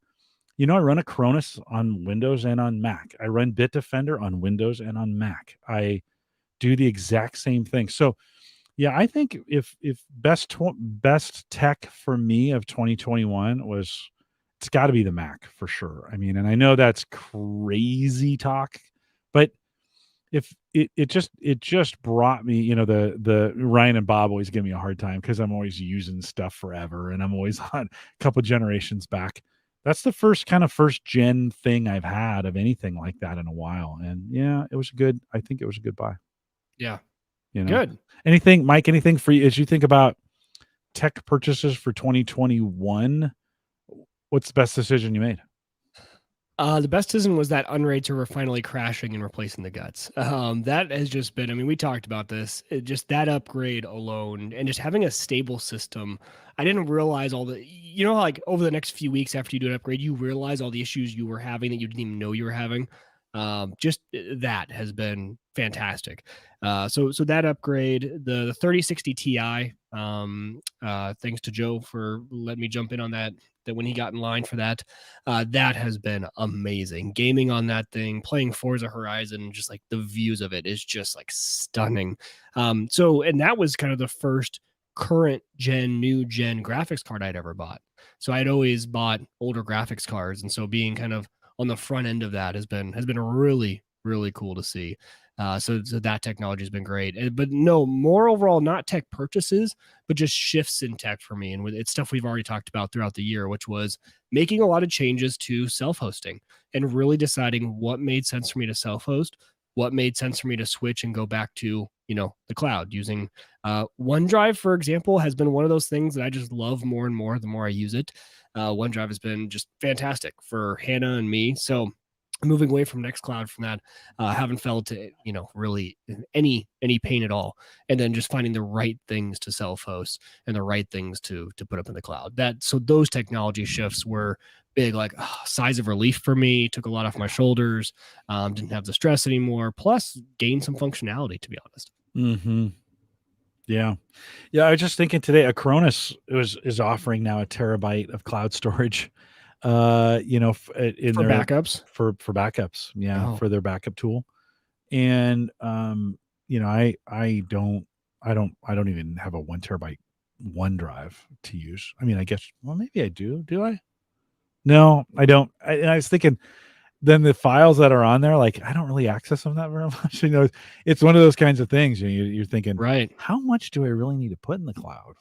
I run a Cronus on Windows and on Mac. I run Bitdefender on Windows and on Mac. I do the exact same thing. So yeah, I think if best tech for me of 2021 was, it's got to be the Mac for sure. I mean, and I know that's crazy talk, but if it just brought me, the Ryan and Bob always give me a hard time because I'm always using stuff forever and I'm always on a couple generations back. That's the first gen thing I've had of anything like that in a while. And yeah, I think it was a good buy. Yeah. You know, Good. anything, Mike, anything for you as you think about tech purchases for 2021? What's the best decision you made? The best decision was that Unraid server finally crashing and replacing the guts. That has just been, I mean, we talked about this, just that upgrade alone and just having a stable system. I didn't realize like over the next few weeks after you do an upgrade, you realize all the issues you were having that you didn't even know you were having. Just that has been fantastic. So that upgrade, the 3060 Ti, thanks to Joe for letting me jump in on that when he got in line for that. That has been amazing. Gaming on that thing, playing Forza Horizon, just like the views of it is just like stunning. And that was kind of the first new gen graphics card I'd ever bought. So I'd always bought older graphics cards, and so being kind of on the front end of that has been really really cool to see. So that technology has been great. But no, more overall, not tech purchases, but just shifts in tech for me. And it's stuff we've already talked about throughout the year, which was making a lot of changes to self-hosting and really deciding what made sense for me to self-host, what made sense for me to switch and go back to, the cloud. Using OneDrive, for example, has been one of those things that I just love more and more the more I use it. OneDrive has been just fantastic for Hannah and me. So moving away from Nextcloud from that, haven't felt really any pain at all. And then just finding the right things to self-host and the right things to put up in the cloud. So those technology shifts were big, like size of relief for me, took a lot off my shoulders, didn't have the stress anymore, plus gained some functionality, to be honest. Mm-hmm. Yeah. Yeah. I was just thinking today, Acronis is offering now a terabyte of cloud storage, in For their backups. for backups. Yeah. Oh, For their backup tool. And, I don't even have a 1 terabyte OneDrive to use. I mean, I guess, well, maybe I do. Do I? No, I don't. And I was thinking, then the files that are on there, like, I don't really access them that very much. It's one of those kinds of things. You're thinking, right. how much do I really need to put in the cloud?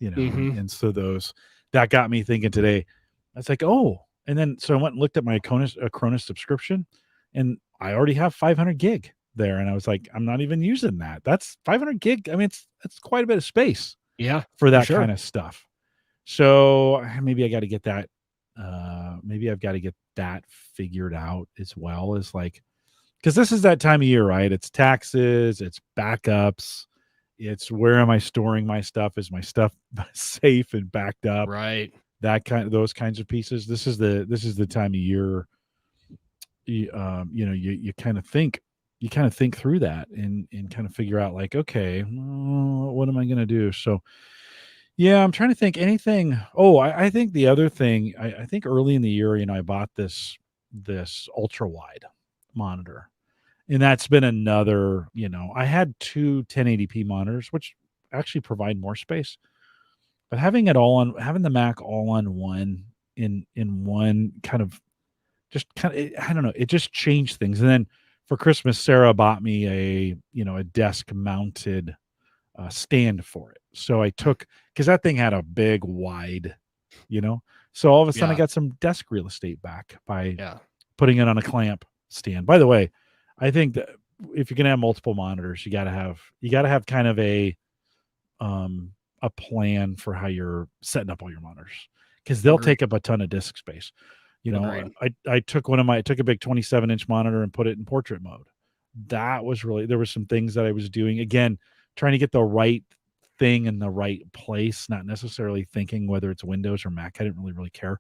Mm-hmm. And so that got me thinking today. I was like, oh, and then so I went and looked at my Cronus subscription, and I already have 500 gig there, and I was like, I'm not even using that. That's 500 gig. I mean, it's quite a bit of space Yeah, for for that sure. kind of stuff. So maybe I got to get that. Maybe I've got to get that figured out as well as like, because this is that time of year, right? It's taxes, it's backups, it's where am I storing my stuff? Is my stuff safe and backed up? Right. Those kinds of pieces. This is the time of year. You kind of think through that and kind of figure out like, okay, what am I going to do? So yeah, I'm trying to think anything. Oh, I think the other thing, I think early in the year, I bought this ultra wide monitor. And that's been another, I had two 1080p monitors, which actually provide more space. But having the Mac all on one in one kind of just kind of, I don't know, it just changed things. And then for Christmas, Sarah bought me a desk mounted stand for it. So I took, because that thing had a big wide, so all of a sudden I got some desk real estate back by putting it on a clamp stand. By the way, I think that if you're gonna have multiple monitors, you gotta have kind of a plan for how you're setting up all your monitors, because they'll take up a ton of disk space. I took a big 27-inch monitor and put it in portrait mode. That was really, there were some things that I was doing, again, trying to get the right thing in the right place, not necessarily thinking whether it's Windows or Mac. I didn't really care,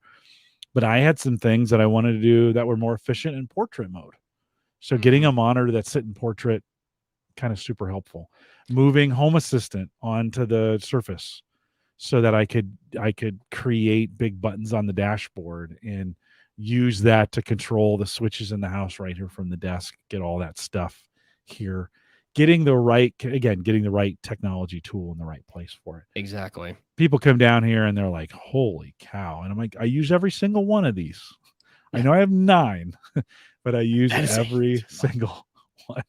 but I had some things that I wanted to do that were more efficient in portrait mode. So getting a monitor that's sit in portrait, kind of super helpful. Moving Home Assistant onto the Surface so that I could create big buttons on the dashboard and use that to control the switches in the house right here from the desk, get all that stuff here. Getting the right technology tool in the right place for it. Exactly. People come down here and they're like, holy cow. And I'm like, I use every single one of these. I know I have 9, but I use every single one.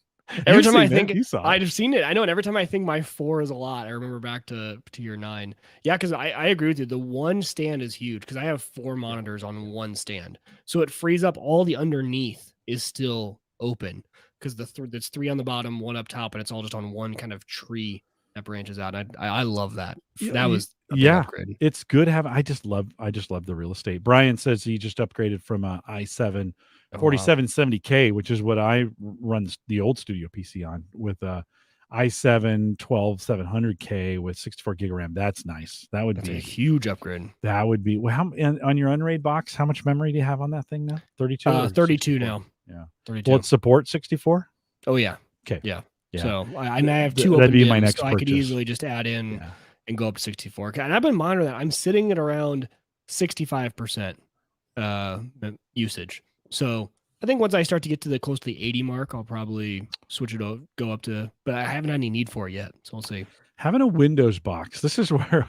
Every time I think I've seen it, I know. And every time I think my 4 is a lot, I remember back to your 9. Yeah, because I agree with you. The one stand is huge because I have 4 monitors on one stand, so it frees up all the underneath is still open because there's 3 on the bottom, 1 up top, and it's all just on one kind of tree that branches out. I love that. That was a big upgrade. It's good having. I just love the real estate. Brian says he just upgraded from a i7 4770K, which is what I run the old studio PC on, with a i7 12700K with 64 gig of RAM. That's nice. That's be a huge upgrade. That would be. Well, on your Unraid box, how much memory do you have on that thing now? 32. 32 now. Yeah. 32. Will it support 64? Oh yeah. Okay. Yeah. So I have 2 open be my DIMMs, next so purchase. I could easily just add in and go up to 64. And I've been monitoring that. I'm sitting at around 65% usage. So I think once I start to get to the close to the 80 mark, I'll probably switch it over, go up to, but I haven't had any need for it yet. So we'll see. Having a Windows box, this is where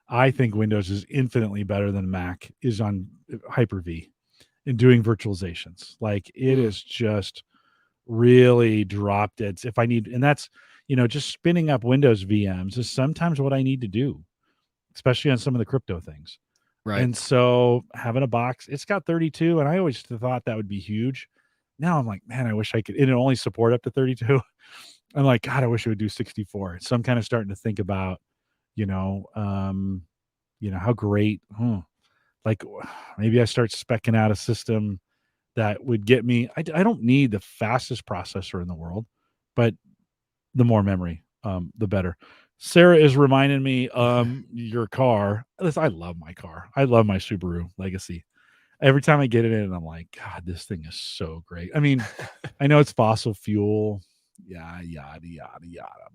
I think Windows is infinitely better than Mac, is on Hyper-V and doing virtualizations. Like, it is just really drop dead. If I need, and that's, just spinning up Windows VMs is sometimes what I need to do, especially on some of the crypto things. Right. And so having a box, it's got 32, and I always thought that would be huge. Now I'm like, man, I wish I could. And it only support up to 32. I'm like, God, I wish it would do 64. So I'm kind of starting to think about, how great, like maybe I start speccing out a system that would get me. I don't need the fastest processor in the world, but the more memory, the better. Sarah is reminding me, your car. Listen, I love my car. I love my Subaru Legacy. Every time I get it in, I'm like, God, this thing is so great. I mean, I know it's fossil fuel, yada, yada,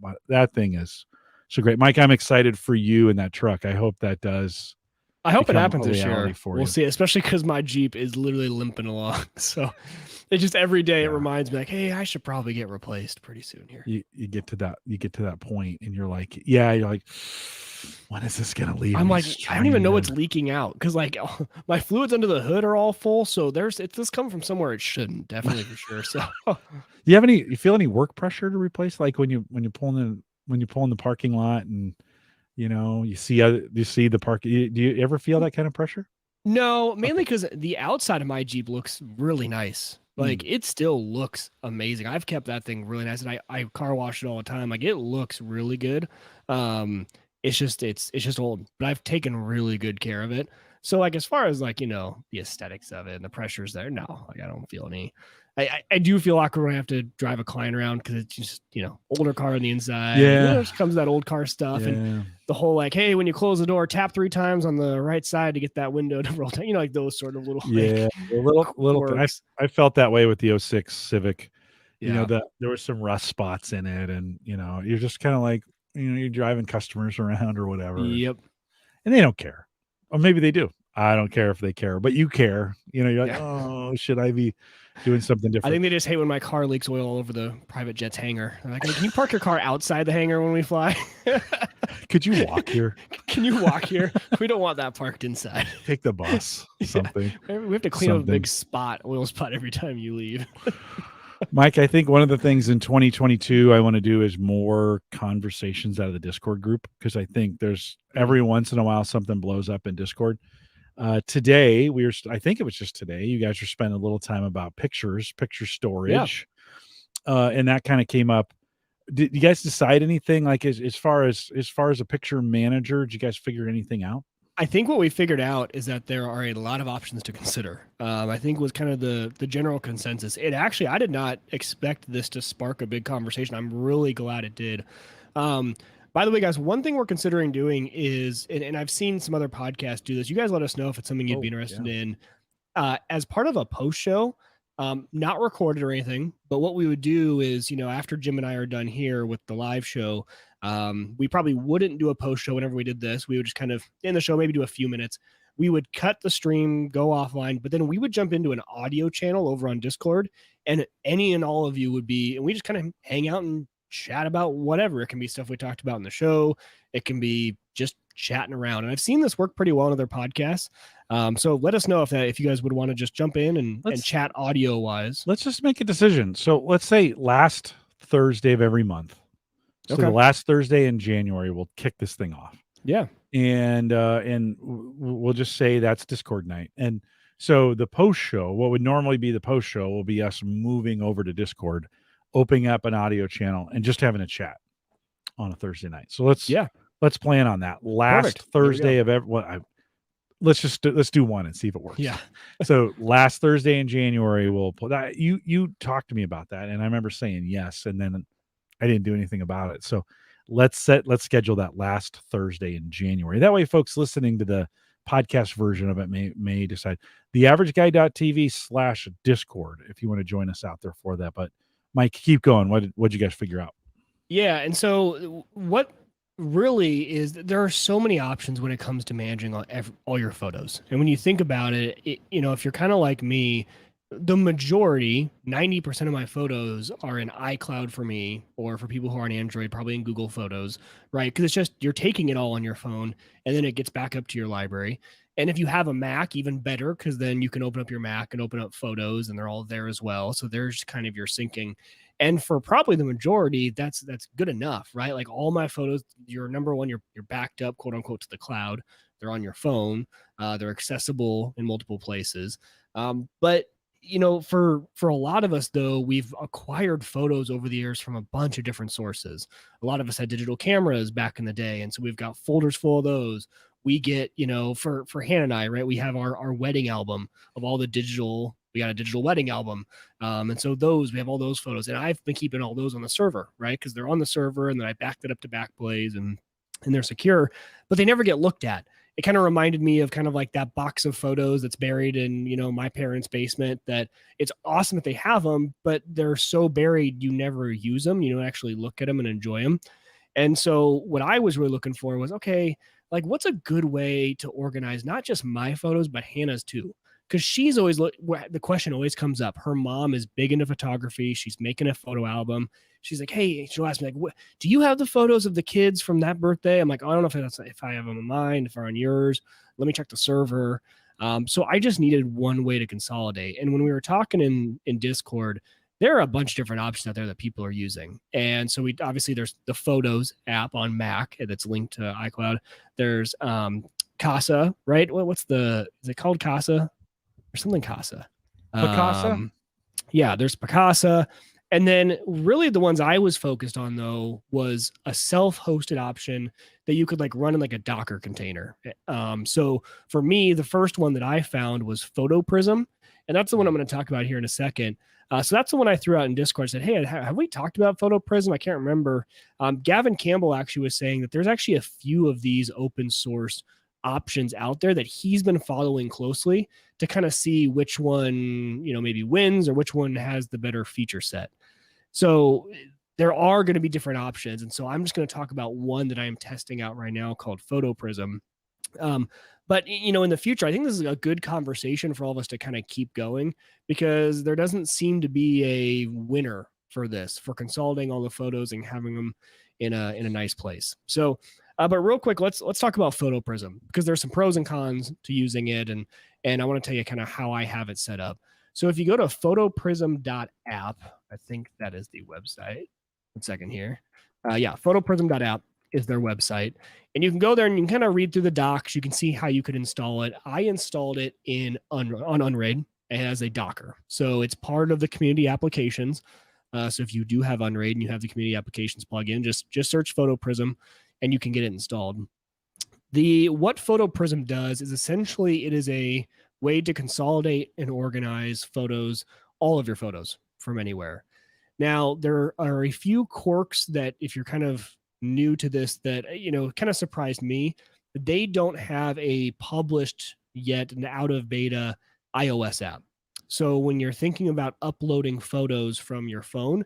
but that thing is so great. Mike, I'm excited for you in that truck. I hope that does. I hope it happens this year. We'll see, especially because my Jeep is literally limping along. So it's just every day it reminds me, like, hey, I should probably get replaced pretty soon here. You get to that point, and you're like, when is this gonna leave? I'm like, I don't even know what's leaking out, because like my fluids under the hood are all full. So it's this coming from somewhere it shouldn't, definitely for sure. So you feel any work pressure to replace, like when you pull in the parking lot and you see the park. Do you ever feel that kind of pressure? No, mainly because the outside of my Jeep looks really nice. Like it still looks amazing. I've kept that thing really nice, and I car wash it all the time. Like it looks really good. It's just old, but I've taken really good care of it. So like as far as like the aesthetics of it and the pressures there, no, like I don't feel any. I do feel awkward when I have to drive a client around because it's just older car on the inside. Yeah, it just comes that old car stuff and the whole like, hey, when you close the door, tap 3 times on the right side to get that window to roll down. Like those sort of little little. I felt that way with the 06 Civic. There were some rust spots in it, and you're just kind of like you're driving customers around or whatever. Yep, and they don't care, or maybe they do. I don't care if they care, but you care. You're like, oh, should I be doing something different? I think they just hate when my car leaks oil all over the private jet's hangar. They're like, hey, can you park your car outside the hangar when we fly? Could you walk here? Can you walk here? We don't want that parked inside. Take the bus, something. Yeah. We have to clean up a big oil spot every time you leave. Mike, I think one of the things in 2022 I want to do is more conversations out of the Discord group, because I think there's every once in a while something blows up in Discord. Today I think it was just today, you guys were spending a little time about picture storage. And that kind of came up. Did you guys decide anything, like as far as a picture manager? Did you guys figure anything out? I think what we figured out is that there are a lot of options to consider. I think was kind of the general consensus. I did not expect this to spark a big conversation. I'm really glad it did. By the way, guys, one thing we're considering doing is, and I've seen some other podcasts do this. You guys let us know if it's something you'd be interested in. As part of a post show, not recorded or anything, but what we would do is, after Jim and I are done here with the live show, we probably wouldn't do a post show whenever we did this. We would just kind of in the show, maybe do a few minutes. We would cut the stream, go offline, but then we would jump into an audio channel over on Discord, and any and all of you would be, and we just kind of hang out and chat about whatever. It can be stuff we talked about in the show. It can be just chatting around. And I've seen this work pretty well in other podcasts. So let us know if you guys would want to just jump in and chat audio wise. Let's just make a decision. So let's say last Thursday of every month. So the last Thursday in January, we'll kick this thing off. Yeah. And we'll just say that's Discord night. And so the post show, what would normally be the post show, will be us moving over to Discord, opening up an audio channel, and just having a chat on a Thursday night. So let's plan on that. Last Thursday of let's do one and see if it works. Yeah. So last Thursday in January, we'll put that. You talked to me about that, and I remember saying yes, and then I didn't do anything about it. So let's schedule that last Thursday in January. That way, folks listening to the podcast version of it may decide. TheAverageGuy.tv/Discord if you want to join us out there for that. But Mike, keep going. What'd you guys figure out? Yeah, and so what really is, there are so many options when it comes to managing all your photos. And when you think about it, if you're kind of like me, the majority, 90% of my photos are in iCloud for me, or for people who are on Android, probably in Google Photos, right? Because it's just, you're taking it all on your phone, and then it gets back up to your library. And if you have a Mac, even better, because then you can open up your Mac and open up photos, and they're all there as well. So there's kind of your syncing. And for probably the majority, that's good enough, right? Like all my photos, you're backed up, quote unquote, to the cloud. They're on your phone. They're accessible in multiple places. But for a lot of us, though, we've acquired photos over the years from a bunch of different sources. A lot of us had digital cameras back in the day, and so we've got folders full of those. We get, for Hannah and I, right, we have our wedding album of all the digital. We got a digital wedding album, and so we have all those photos, and I've been keeping all those on the server, right, because they're on the server, and then I backed it up to Backblaze, and they're secure, but they never get looked at. It kind of reminded me of kind of like that box of photos that's buried in, my parents' basement, that it's awesome that they have them, but they're so buried, you never use them. You don't actually look at them and enjoy them. And so what I was really looking for was, okay, like what's a good way to organize not just my photos, but Hannah's too? Because she's always, the question always comes up. Her mom is big into photography. She's making a photo album. She's like, hey, she'll ask me, like, do you have the photos of the kids from that birthday? I'm like, oh, I don't know if I have them on mine, if they're on yours. Let me check the server. So I just needed one way to consolidate. And when we were talking in Discord, there are a bunch of different options out there that people are using. And so there's the Photos app on Mac that's linked to iCloud. There's Casa, right? Is it called Casa? Or something Casa. Picasa? Yeah, there's Picasa. And then really the ones I was focused on, though, was a self-hosted option that you could like run in like a Docker container. So for me, the first one that I found was Photoprism. And that's the one I'm going to talk about here in a second. So that's the one I threw out in Discord. I said, hey, have we talked about Photoprism? I can't remember. Gavin Campbell actually was saying that there's actually a few of these open source options out there that he's been following closely to kind of see which one, maybe wins or which one has the better feature set. So there are going to be different options. And so I'm just going to talk about one that I am testing out right now called Photoprism. But, in the future, I think this is a good conversation for all of us to kind of keep going, because there doesn't seem to be a winner for this, for consolidating all the photos and having them in a nice place. So But real quick, let's talk about Photoprism, because there's some pros and cons to using it, and I want to tell you kind of how I have it set up. So if you go to photoprism.app, I think that is the website. 1 second here. Yeah, photoprism.app is their website. And you can go there and you can kind of read through the docs. You can see how you could install it. I installed it on Unraid as a Docker. So it's part of the community applications. So if you do have Unraid and you have the community applications plugin, just search Photoprism and you can get it installed. What Photoprism does is essentially it is a way to consolidate and organize photos, all of your photos from anywhere. Now, there are a few quirks that, if you're kind of new to this, that kind of surprised me. They don't have a published yet an out of beta iOS app. So when you're thinking about uploading photos from your phone,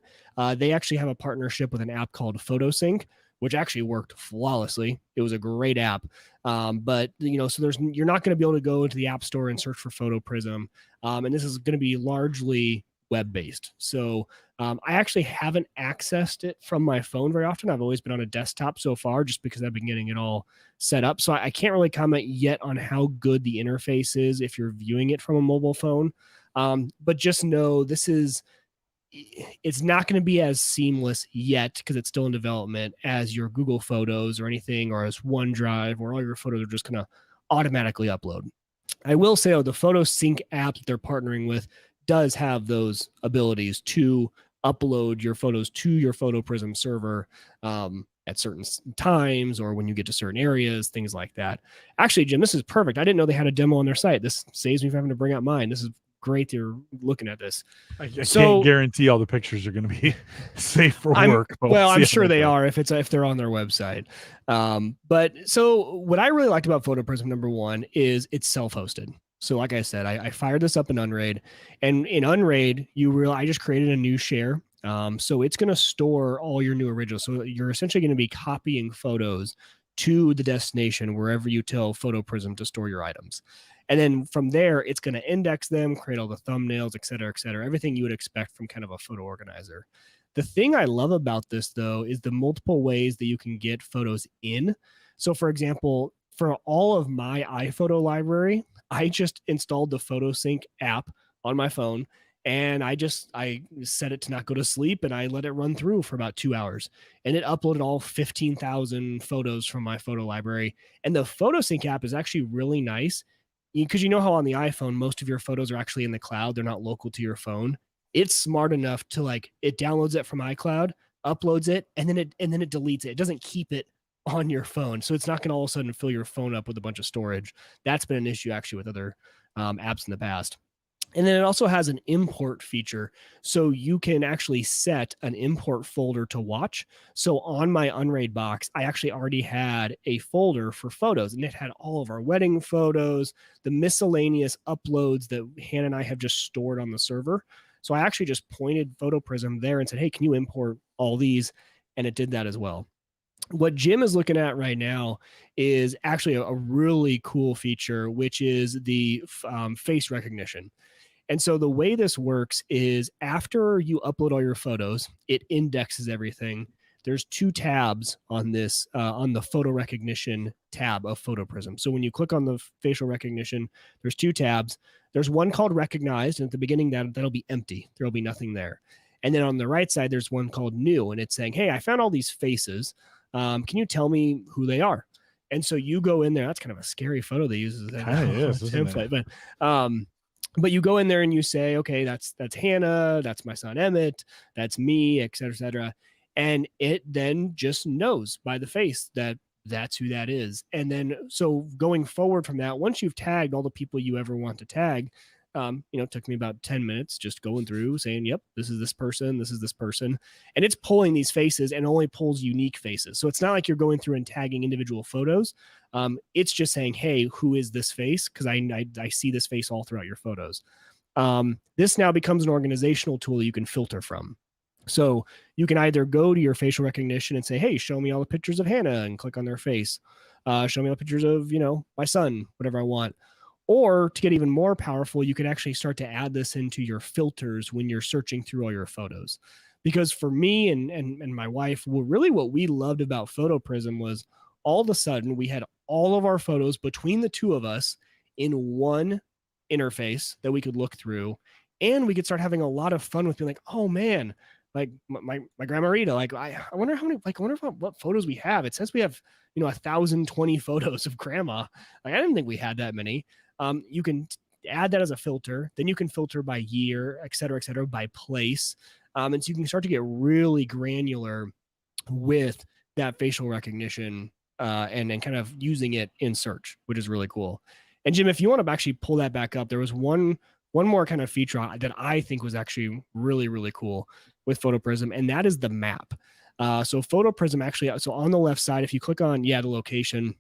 they actually have a partnership with an app called PhotoSync, which actually worked flawlessly. It was a great app. But so you're not going to be able to go into the App Store and search for Photoprism. And this is going to be largely web-based. So I actually haven't accessed it from my phone very often. I've always been on a desktop so far, just because I've been getting it all set up. So I can't really comment yet on how good the interface is if you're viewing it from a mobile phone. But just know it's not going to be as seamless yet, because it's still in development, as your Google Photos or anything, or as OneDrive, where all your photos are just going to automatically upload. I will say, the PhotoSync app that they're partnering with does have those abilities to upload your photos to your Photoprism server at certain times, or when you get to certain areas, things like that. Actually, Jim, this is perfect. I didn't know they had a demo on their site. This saves me from having to bring out mine. This is great you're looking at this. I can't guarantee all the pictures are going to be safe for work. Well, I'm sure they are if they're on their website. But so what I really liked about Photoprism, number one, is it's self-hosted. So like I said, I fired this up in Unraid, and in Unraid, I just created a new share. So it's going to store all your new originals. So you're essentially going to be copying photos to the destination wherever you tell Photoprism to store your items. And then from there, it's going to index them, create all the thumbnails, et cetera, everything you would expect from kind of a photo organizer. The thing I love about this, though, is the multiple ways that you can get photos in. So, for example, for all of my iPhoto library, I just installed the PhotoSync app on my phone, and I set it to not go to sleep, and I let it run through for about 2 hours, and it uploaded all 15,000 photos from my photo library. And the PhotoSync app is actually really nice, because how on the iPhone, most of your photos are actually in the cloud. They're not local to your phone. It's smart enough to it downloads it from iCloud, uploads it, and then it deletes it. It doesn't keep it on your phone. So it's not going to all of a sudden fill your phone up with a bunch of storage. That's been an issue actually with other apps in the past. And then it also has an import feature. So you can actually set an import folder to watch. So on my Unraid box, I actually already had a folder for photos, and it had all of our wedding photos, the miscellaneous uploads that Hannah and I have just stored on the server. So I actually just pointed Photoprism there and said, hey, can you import all these? And it did that as well. What Jim is looking at right now is actually a really cool feature, which is the face recognition. And so the way this works is, after you upload all your photos, it indexes everything. There's 2 tabs on this, on the photo recognition tab of Photoprism. So when you click on the facial recognition, there's 2 tabs. There's one called recognized, and at the beginning that'll be empty. There'll be nothing there. And then on the right side, there's one called new, and it's saying, hey, I found all these faces. Can you tell me who they are? And so you go in there. That's kind of a scary photo they use as a template, but you go in there and you say, okay, that's Hannah, that's my son Emmett, that's me, et cetera, et cetera. And it then just knows by the face that that's who that is. And then, so going forward from that, once you've tagged all the people you ever want to tag, it took me about 10 minutes just going through saying, yep, this is this person, this is this person. And it's pulling these faces and only pulls unique faces. So it's not like you're going through and tagging individual photos. It's just saying, hey, who is this face? Because I see this face all throughout your photos. This now becomes an organizational tool you can filter from. So you can either go to your facial recognition and say, hey, show me all the pictures of Hannah, and click on their face. Show me all the pictures of, my son, whatever I want. Or to get even more powerful, you could actually start to add this into your filters when you're searching through all your photos. Because for me and my wife, what we loved about Photoprism was all of a sudden we had all of our photos between the two of us in one interface that we could look through, and we could start having a lot of fun with being like, oh man, like my grandma Rita, like I wonder how many, like I wonder what photos we have. It says we have 1,020 photos of grandma. Like I didn't think we had that many. You can add that as a filter. Then you can filter by year, et cetera, by place. And so you can start to get really granular with that facial recognition and kind of using it in search, which is really cool. And Jim, if you want to actually pull that back up, there was one more kind of feature that I think was actually really, really cool with Photoprism, and that is the map. So Photoprism actually, so on the left side, if you click on, the location.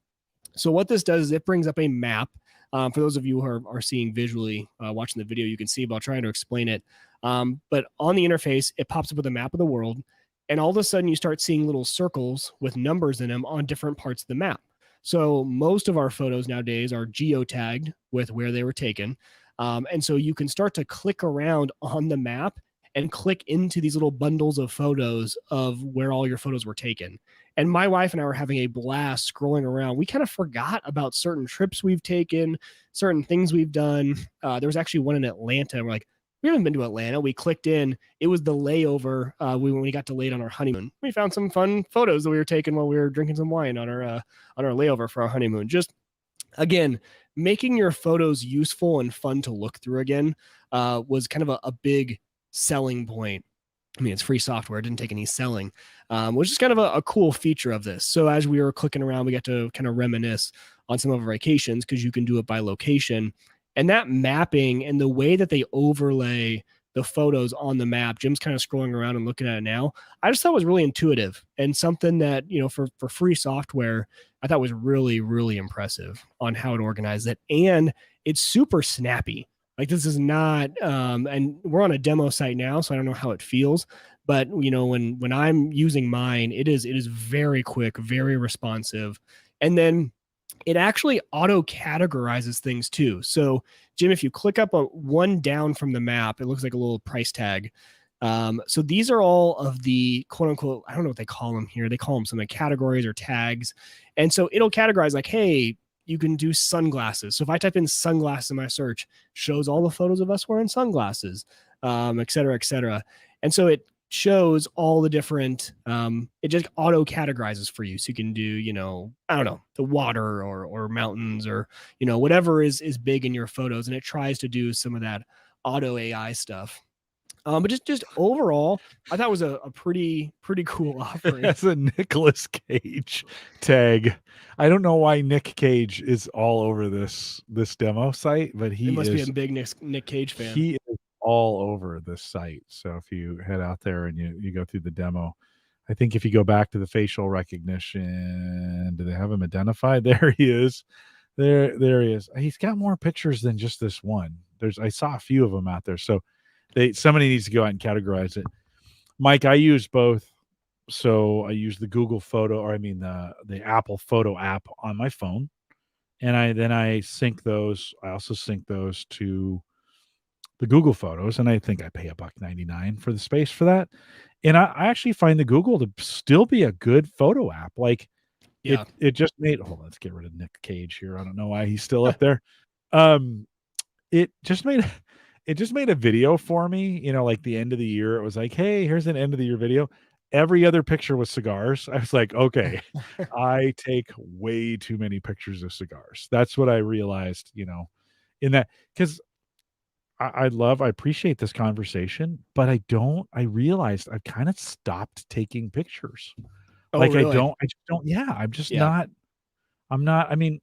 So what this does is it brings up a map. For those of you who are seeing visually, watching the video, you can see, but I'll try to explain it. But on the interface, it pops up with a map of the world. And all of a sudden, you start seeing little circles with numbers in them on different parts of the map. So most of our photos nowadays are geotagged with where they were taken. And so you can start to click around on the map and click into these little bundles of photos of where all your photos were taken. And my wife and I were having a blast scrolling around. We kind of forgot about certain trips we've taken, certain things we've done. There was actually one in Atlanta. We're like, we haven't been to Atlanta. We clicked in. It was the layover when we got delayed on our honeymoon. We found some fun photos that we were taking while we were drinking some wine on our layover for our honeymoon. Just, again, making your photos useful and fun to look through again was kind of a big selling point. I mean, it's free software. It didn't take any selling, which is kind of a cool feature of this. So as we were clicking around, we got to kind of reminisce on some of our vacations because you can do it by location. And that mapping and the way that they overlay the photos on the map, Jim's kind of scrolling around and looking at it now. I just thought was really intuitive and something that, for free software, I thought was really, really impressive on how it organized it. And it's super snappy. Like this is not, and we're on a demo site now, so I don't know how it feels, but when I'm using mine, it is very quick, very responsive. And then it actually auto categorizes things too. So Jim, if you click up one down from the map, it looks like a little price tag. So these are all of the quote unquote, I don't know what they call them here. They call them something categories or tags. And so it'll categorize like, hey, you can do sunglasses. So if I type in sunglasses in my search, shows all the photos of us wearing sunglasses, et cetera, et cetera. And so it shows all the different, it just auto categorizes for you. So you can do, I don't know, the water or mountains or, whatever is big in your photos. And it tries to do some of that auto AI stuff. But just overall, I thought it was a pretty cool offering. That's a Nicolas Cage tag. I don't know why Nick Cage is all over this demo site, but he must be a big Nick Cage fan. He is all over this site. So if you head out there and you go through the demo, I think if you go back to the facial recognition, do they have him identified? There he is. There he is. He's got more pictures than just this one. I saw a few of them out there. So somebody needs to go out and categorize it. Mike, I use both. So I use the Google Photo, or I mean the Apple Photo app on my phone, and I sync those. I also sync those to the Google Photos, and I think I pay $1.99 for the space for that. And I actually find the Google to still be a good photo app. Like it just made. Hold on, let's get rid of Nick Cage here. I don't know why he's still up there. It just made a video for me, like the end of the year. It was like, hey, here's an end of the year video. Every other picture was cigars. I was like, okay, I take way too many pictures of cigars. That's what I realized, in that, because I appreciate this conversation, but I realized I've kind of stopped taking pictures. Oh, like really? I just don't. Yeah. I'm not, I mean,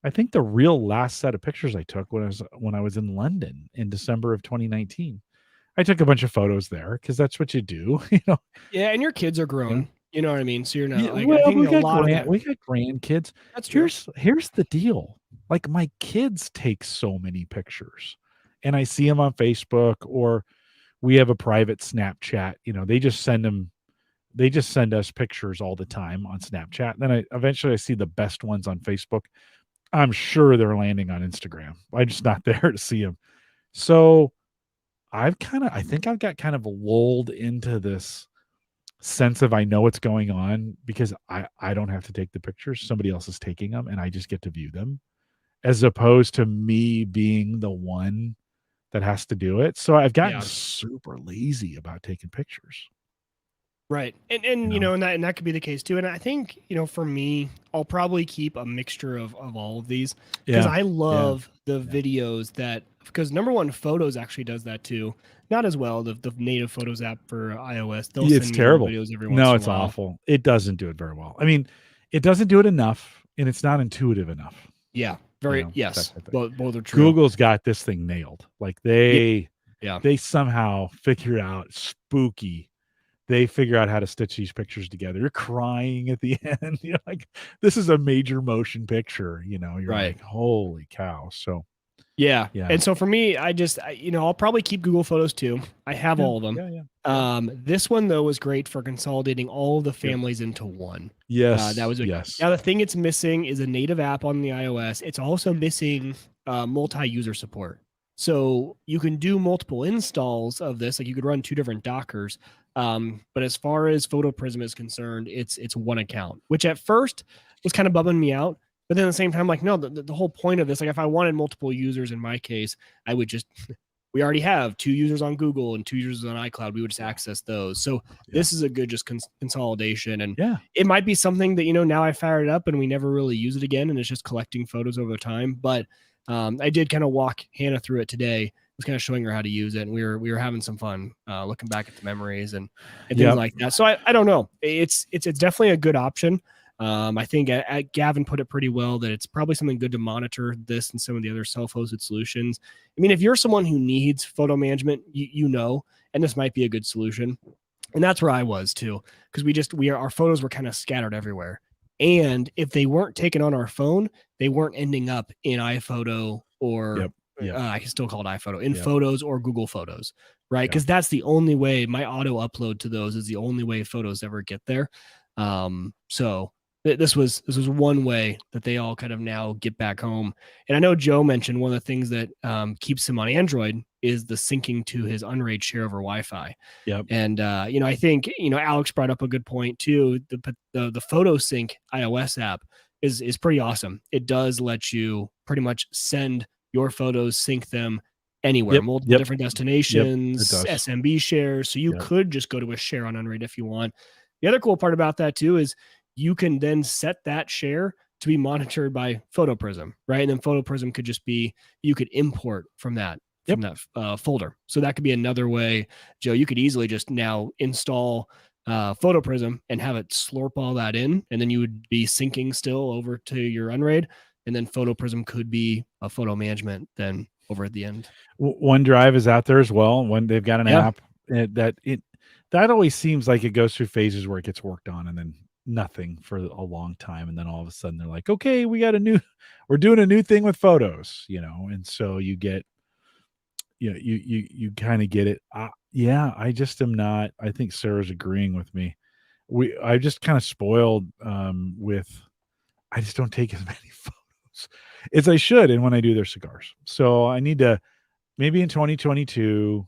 I think the real last set of pictures I took when I was in London in December of 2019. I took a bunch of photos there because that's what you do, Yeah, and your kids are grown. Yeah. You know what I mean? So you're not like, well, I think we a lot of that. We got grandkids. That's true. Here's the deal. Like my kids take so many pictures, and I see them on Facebook, or we have a private Snapchat. They just send us pictures all the time on Snapchat. Then I eventually see the best ones on Facebook. I'm sure they're landing on Instagram. I'm just not there to see them. So I think I've got kind of lulled into this sense of I know what's going on because I don't have to take the pictures. Somebody else is taking them and I just get to view them, as opposed to me being the one that has to do it. So I've gotten Yeah. super lazy about taking pictures. Right. You And know? and that could be the case too. And I think, for me, I'll probably keep a mixture of all of these because Yeah. I Yeah. love the Yeah. videos because number one, Photos actually does that too. Not as well, the native Photos app for iOS. They'll It's send me little terrible. videos every once No, in a it's while. awful. It doesn't do it very well. I mean, it doesn't do it enough and it's not intuitive enough. Yeah. You Very know, that yes. kind of thing. Both are true. Google's got this thing nailed. Like Yeah. Yeah. they somehow figure out spooky. They figure out how to stitch these pictures together. You're crying at the end. You're like, this is a major motion picture. You're Right. like, holy cow. So Yeah. yeah. And so for me, I'll probably keep Google Photos too. I have Yeah. all of them. Yeah. Yeah. This one though was great for consolidating all the Yep. families into one. That Yes. was Yes. now the thing it's missing is a native app on the iOS. It's also missing multi-user support. So you can do multiple installs of this. Like you could run two different Dockers. But as far as Photoprism is concerned, it's one account, which at first was kind of bumming me out. But then at the same time, like, no, the whole point of this, like if I wanted multiple users in my case, I would just, we already have 2 users on Google and 2 users on iCloud. We would just access those. So this is a good just consolidation. And Yeah. it might be something that, now I fired it up and we never really use it again. And it's just collecting photos over time. But I did kind of walk Hannah through it today. I was kind of showing her how to use it. And we were having some fun looking back at the memories and things like that. So I don't know. It's definitely a good option. I think Gavin put it pretty well that it's probably something good to monitor this and some of the other self-hosted solutions. I mean, if you're someone who needs photo management, and this might be a good solution. And that's where I was too, because our photos were kind of scattered everywhere. And if they weren't taken on our phone, they weren't ending up in iPhoto or Yep. I can still call it iPhoto in Yep. Photos or Google Photos, right? Because that's the only way my auto upload to those is the only way photos ever get there. So this was one way that they all kind of now get back home. And I know Joe mentioned one of the things that keeps him on Android is the syncing to his Unraid share over Wi-Fi. Yep. And I think Alex brought up a good point too. The Photo Sync iOS app is pretty awesome. It does let you pretty much send your photos, sync them anywhere, multiple different destinations, SMB shares. So you could just go to a share on Unraid if you want. The other cool part about that too is you can then set that share to be monitored by Photoprism, right? And then Photoprism could just be, you could import from that folder. So that could be another way, Joe, you could easily just now install Photoprism and have it slurp all that in. And then you would be syncing still over to your Unraid. And then Photoprism could be a photo management then over at the end. OneDrive is out there as well. When they've got an app that always seems like it goes through phases where it gets worked on and then nothing for a long time. And then all of a sudden they're like, okay, we're doing a new thing with photos, and so you get, you kind of get it. I just am not, I think Sarah's agreeing with me. I just kind of spoiled I just don't take as many photos as I should. And when I do, they're cigars. So I need to, maybe in 2022,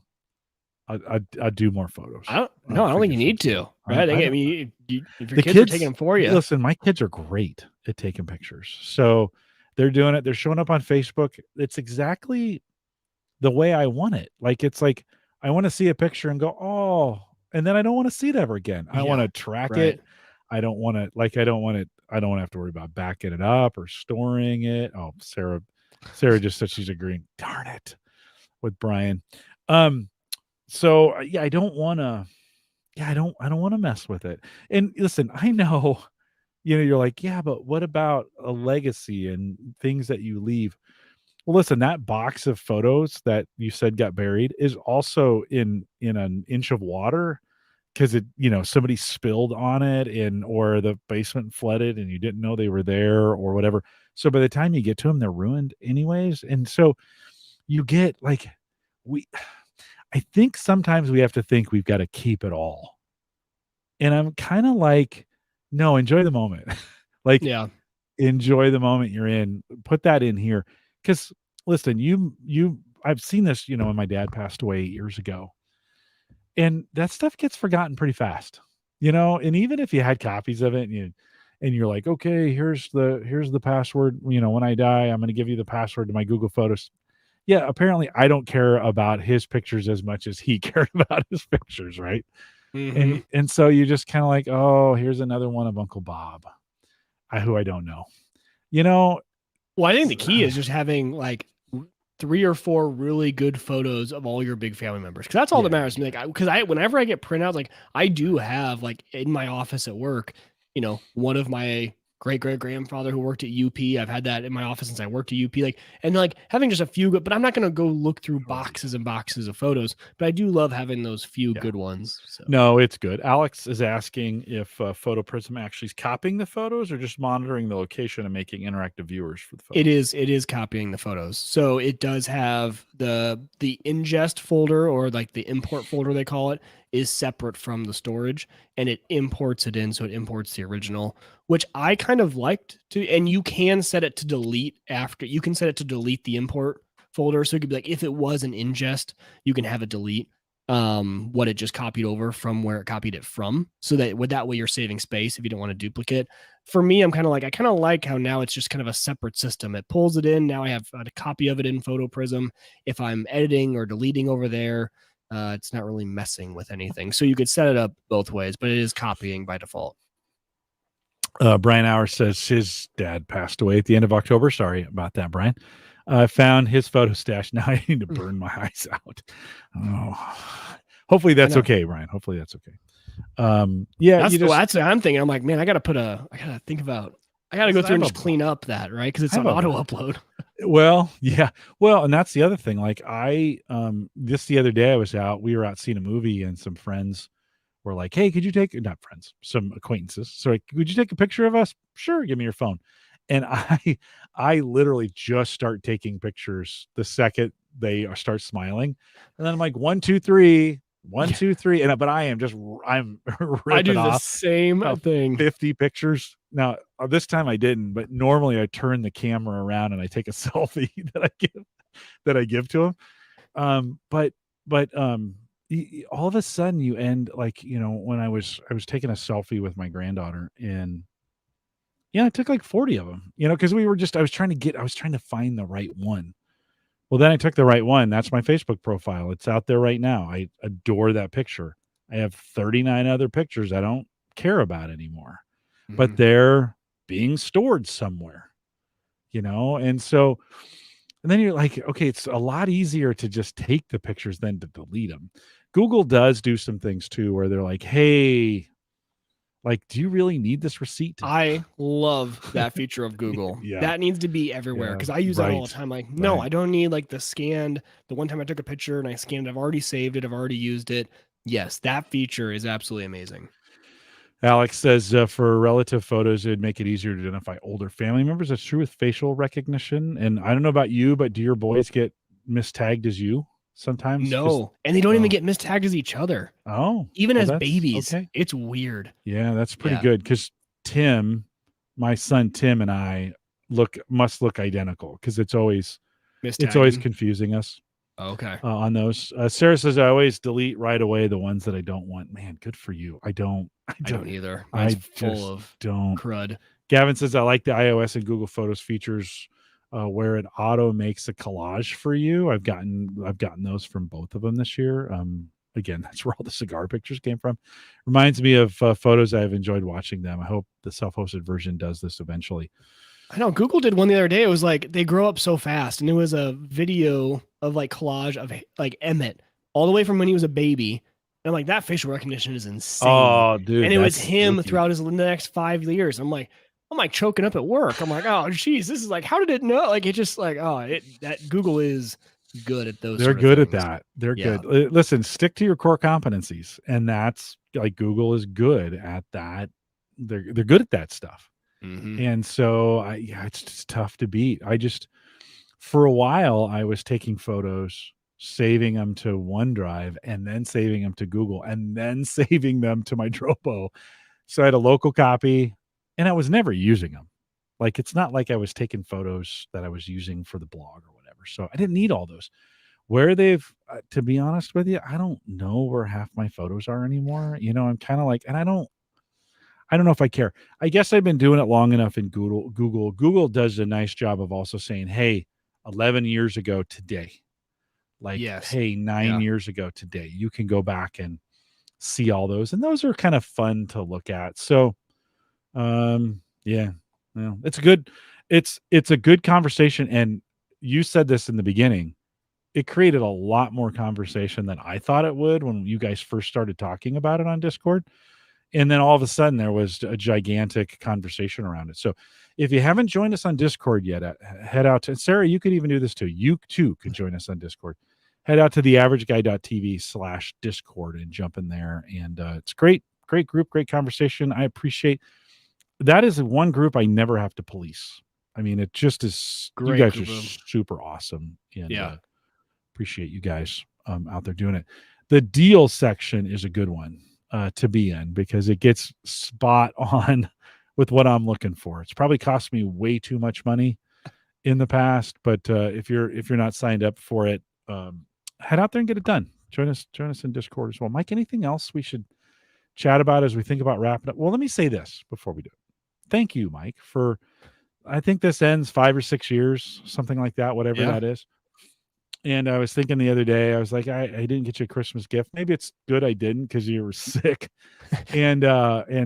I'll do more photos. I don't think you need to, right? I mean, if your kids are taking them for you. Listen, my kids are great at taking pictures. So they're doing it. They're showing up on Facebook. It's exactly the way I want it. Like, it's like, I want to see a picture and go, oh, and then I don't want to see it ever again. I want to track it. I don't want to have to worry about backing it up or storing it. Oh, Sarah just said she's agreeing. Darn it. With Brian. So I don't want to mess with it. And listen, I know, you're like, yeah, but what about a legacy and things that you leave? Well, listen, that box of photos that you said got buried is also in an inch of water because it, somebody spilled on it or the basement flooded and you didn't know they were there or whatever. So by the time you get to them, they're ruined anyways. And so you get like, I think sometimes we have to think we've got to keep it all. And I'm kind of like, no, enjoy the moment. Enjoy the moment you're in. Put that in here. Because listen, I've seen this, when my dad passed away 8 years ago. And that stuff gets forgotten pretty fast. And even if you had copies of it and you're like, okay, here's the password, when I die, I'm going to give you the password to my Google Photos. Yeah, apparently I don't care about his pictures as much as he cared about his pictures, right? Mm-hmm. And so you just kind of like, oh, here's another one of Uncle Bob, who I don't know. You know, Well, I think the key is just having like 3 or 4 really good photos of all your big family members, because that's all that Yeah. matters to me. Like, because whenever I get printouts, like I do have like in my office at work, one of my great great grandfather who worked at UP. I've had that in my office since I worked at UP. Like, and like having just a few good, but I'm not gonna go look through Sure. boxes and boxes of photos. But I do love having those few Yeah. good ones. So. No, it's good. Alex is asking if Photoprism actually is copying the photos or just monitoring the location and making interactive viewers for the photos. It is copying the photos. So it does have the ingest folder, or like the import folder they call it, is separate from the storage, and it imports it in, so it imports the original, which I kind of liked to. And you can set it to delete after. You can set it to delete the import folder, so it could be like if it was an ingest, you can have it delete what it just copied over from where it copied it from, so that way you're saving space if you don't want to duplicate. For me, I kind of like how now it's just kind of a separate system. It pulls it in. Now I have a copy of it in Photoprism. If I'm editing or deleting over there, it's not really messing with anything. So you could set it up both ways, but it is copying by default. Brian Hour says his dad passed away at the end of October. Sorry about that, Brian. I found his photo stash. Now I need to burn my eyes out. Oh, hopefully that's okay, Brian. Hopefully that's okay. Yeah, that's what I'm thinking. I'm like, man, I gotta think about. I gotta go through and just clean up that, right? Because it's on auto upload. Well, yeah. Well, and that's the other thing. Like this the other day I was out. We were out seeing a movie, and some friends were like, "Hey, could you take not friends, some acquaintances? So, like, would you take a picture of us? Sure, give me your phone." And I literally just start taking pictures the second they start smiling, and then I'm like, 1, 2, 3, 1, 2, 3, and but I'm I do ripping the off same thing. 50 pictures. Now, this time I didn't, but normally I turn the camera around and I take a selfie that I give to him. But all of a sudden you end like, when I was taking a selfie with my granddaughter, and yeah, I took like 40 of them, because I was trying to find the right one. Well, then I took the right one. That's my Facebook profile. It's out there right now. I adore that picture. I have 39 other pictures I don't care about anymore, but they're being stored somewhere, and so, and then you're like, okay, it's a lot easier to just take the pictures than to delete them. Google does do some things too, where they're like, hey, like, do you really need this receipt? I love that feature of Google. Yeah. That needs to be everywhere, because I use that all the time. Like, no, I don't need like the one time I took a picture and I scanned it, I've already saved it, I've already used it. Yes, that feature is absolutely amazing. Alex says for relative photos, it'd make it easier to identify older family members. That's true with facial recognition. And I don't know about you, but do your boys get mistagged as you sometimes? No, and they don't even get mistagged as each other. Oh, even as babies. Okay. It's weird. Yeah, that's pretty good, because Tim, my son Tim, and I must look identical, because it's always confusing us. Okay. On those. Sarah says, I always delete right away the ones that I don't want. Man, good for you. I don't either. Mine's full of crud. Gavin says, I like the iOS and Google Photos features where it auto makes a collage for you. I've gotten those from both of them this year. Again, that's where all the cigar pictures came from. Reminds me of photos. I've enjoyed watching them. I hope the self-hosted version does this eventually. I know Google did one the other day. It was like they grow up so fast, and it was a video of like collage of like Emmett all the way from when he was a baby. And I'm like, that facial recognition is insane. Oh, dude! And it was him throughout the next 5 years. I'm like choking up at work. I'm like, oh, geez, this is like, how did it know? Like, it just like, that Google is good at those. They're good at that. They're good. Listen, stick to your core competencies, and that's like Google is good at that. They're good at that stuff. And so it's just tough to beat. For a while I was taking photos, saving them to OneDrive, and then saving them to Google, and then saving them to my Dropo. So I had a local copy, and I was never using them. Like, it's not like I was taking photos that I was using for the blog or whatever. So I didn't need all those. where they've, to be honest with you, I don't know where half my photos are anymore. I'm kind of like, and I don't know if I care. I guess I've been doing it long enough in Google does a nice job of also saying, hey, 11 years ago today, like, Yes. hey, 9 Yeah. years ago today, you can go back and see all those. And those are kind of fun to look at. So, yeah, well, it's a good conversation. And you said this in the beginning, it created a lot more conversation than I thought it would when you guys first started talking about it on Discord. And then all of a sudden there was a gigantic conversation around it. So if you haven't joined us on Discord yet, head out to Sarah. You could even do this too. You too could join us on Discord. Head out to theaverageguy.tv/Discord and jump in there. And it's great group, great conversation. I appreciate that. Is one group I never have to police. I mean, it just is. You Great guys are group of. super awesome. And Yeah. appreciate you guys out there doing it. The deal section is a good one to be in because it gets spot on with what I'm looking for. It's probably cost me way too much money in the past, but if you're not signed up for it, head out there and get it done. Join us in Discord as well. Mike, anything else we should chat about as we think about wrapping up? Well, let me say this before we do it. Thank you, Mike, for, I think this ends 5 or 6 years, something like that, whatever that is. And I was thinking the other day, I was like, I didn't get you a Christmas gift. Maybe it's good I didn't because you were sick. And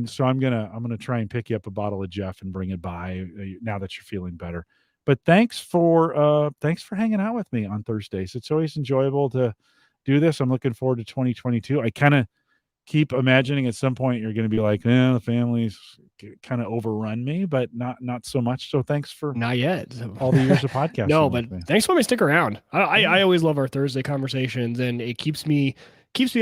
so I'm gonna try and pick you up a bottle of Jeff and bring it by now that you're feeling better. But thanks for hanging out with me on Thursdays. It's always enjoyable to do this. I'm looking forward to 2022. I kind of keep imagining at some point you're going to be like, the family's kind of overrun me, but not so much. So thanks for not yet all the years of podcasting. No, but thanks for letting me stick around. I always love our Thursday conversations, and it keeps me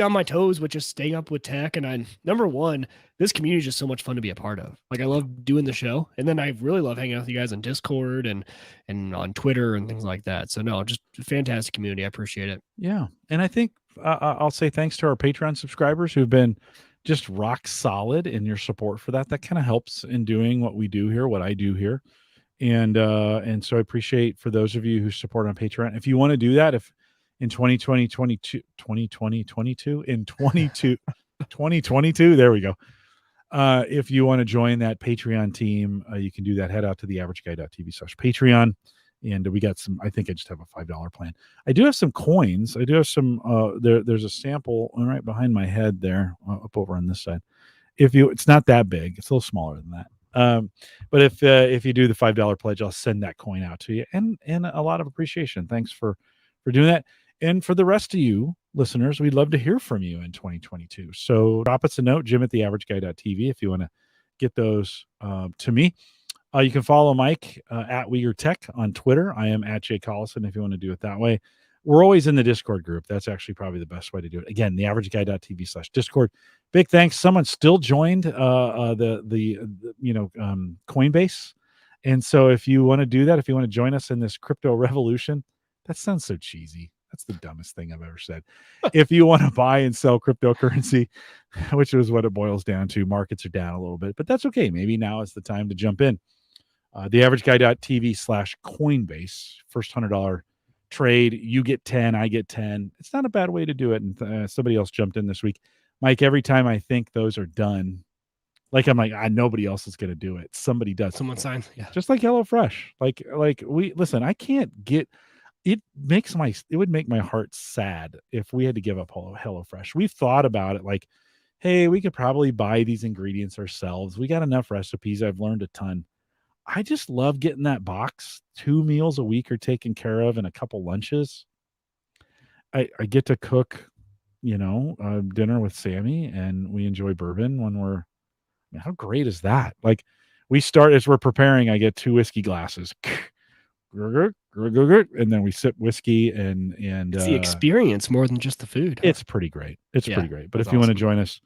on my toes with just staying up with tech. And number one, this community is just so much fun to be a part of. Like, I love doing the show, and then I really love hanging out with you guys on Discord and on Twitter and things like that. So no, just a fantastic community. I appreciate it. Yeah, and I think I'll say thanks to our Patreon subscribers who've been just rock solid in your support for that. That kind of helps in doing what we do here, what I do here. And so I appreciate for those of you who support on Patreon. If you want to do that, if in 2022, there we go. If you want to join that Patreon team, you can do that. Head out to theaverageguy.tv/Patreon. And we got some, I think I just have a $5 plan. I do have some coins. I do have some, there's a sample right behind my head there, up over on this side. It's not that big. It's a little smaller than that. But if you do the $5 pledge, I'll send that coin out to you, and a lot of appreciation. Thanks for doing that. And for the rest of you listeners, we'd love to hear from you in 2022. So drop us a note, Jim@theaverageguy.tv, if you want to get those to me. You can follow Mike at Wieger Tech on Twitter. I am at Jay Collison if you want to do it that way. We're always in the Discord group. That's actually probably the best way to do it. Again, theaverageguy.tv/Discord. Big thanks. Someone still joined Coinbase. And so if you want to do that, if you want to join us in this crypto revolution, that sounds so cheesy. That's the dumbest thing I've ever said. If you want to buy and sell cryptocurrency, which is what it boils down to, markets are down a little bit, but that's okay. Maybe now is the time to jump in. Theaverageguy.tv/Coinbase. First $100 trade, you get 10, I get 10. It's not a bad way to do it. And somebody else jumped in this week. Mike, every time I think those are done, like I'm like, nobody else is going to do it. Somebody does. Someone signs. Yeah. Just like HelloFresh. Like we listen, I can't get it. It would make my heart sad if we had to give up HelloFresh. We've thought about it like, hey, we could probably buy these ingredients ourselves. We got enough recipes. I've learned a ton. I just love getting that box. 2 meals a week are taken care of and a couple lunches. I get to cook, dinner with Sammy, and we enjoy bourbon when how great is that? Like, we start as we're preparing, I get 2 whiskey glasses, and then we sip whiskey and it's the experience more than just the food. It's pretty great. Pretty great. But if you want to join us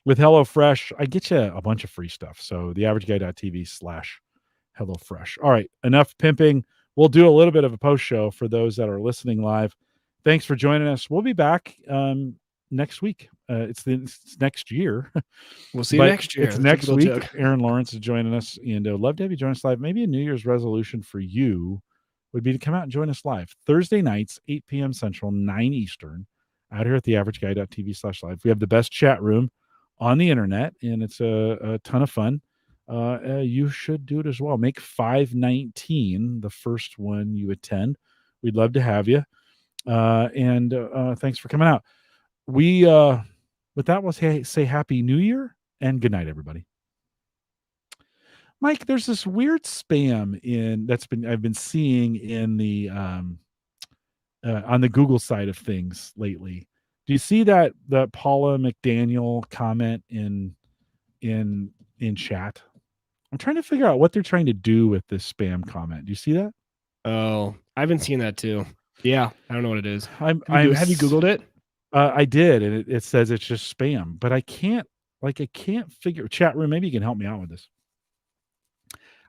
with HelloFresh, I get you a bunch of free stuff. So theaverageguy.tv/HelloFresh. All right, enough pimping. We'll do a little bit of a post show for those that are listening live. Thanks for joining us. We'll be back next week. It's next year. We'll see you next year. It's next week. Joke. Aaron Lawrence is joining us, and I'd love to have you join us live. Maybe a New Year's resolution for you would be to come out and join us live Thursday nights, 8 p.m. Central, 9 Eastern, out here at theaverageguy.tv/live. We have the best chat room on the internet, and it's a ton of fun. You should do it as well. Make 519 the first one you attend. We'd love to have you. And thanks for coming out. We with that, we'll say Happy New Year and good night, everybody. Mike, there's this weird spam I've been seeing in the on the Google side of things lately. Do you see that Paula McDaniel comment in chat? I'm trying to figure out what they're trying to do with this spam comment. Do you see that? Oh, I've been seeing that too. Yeah, I don't know what it is. Have you Googled it? I did, and it says it's just spam, but I can't figure. Chat room, maybe you can help me out with this.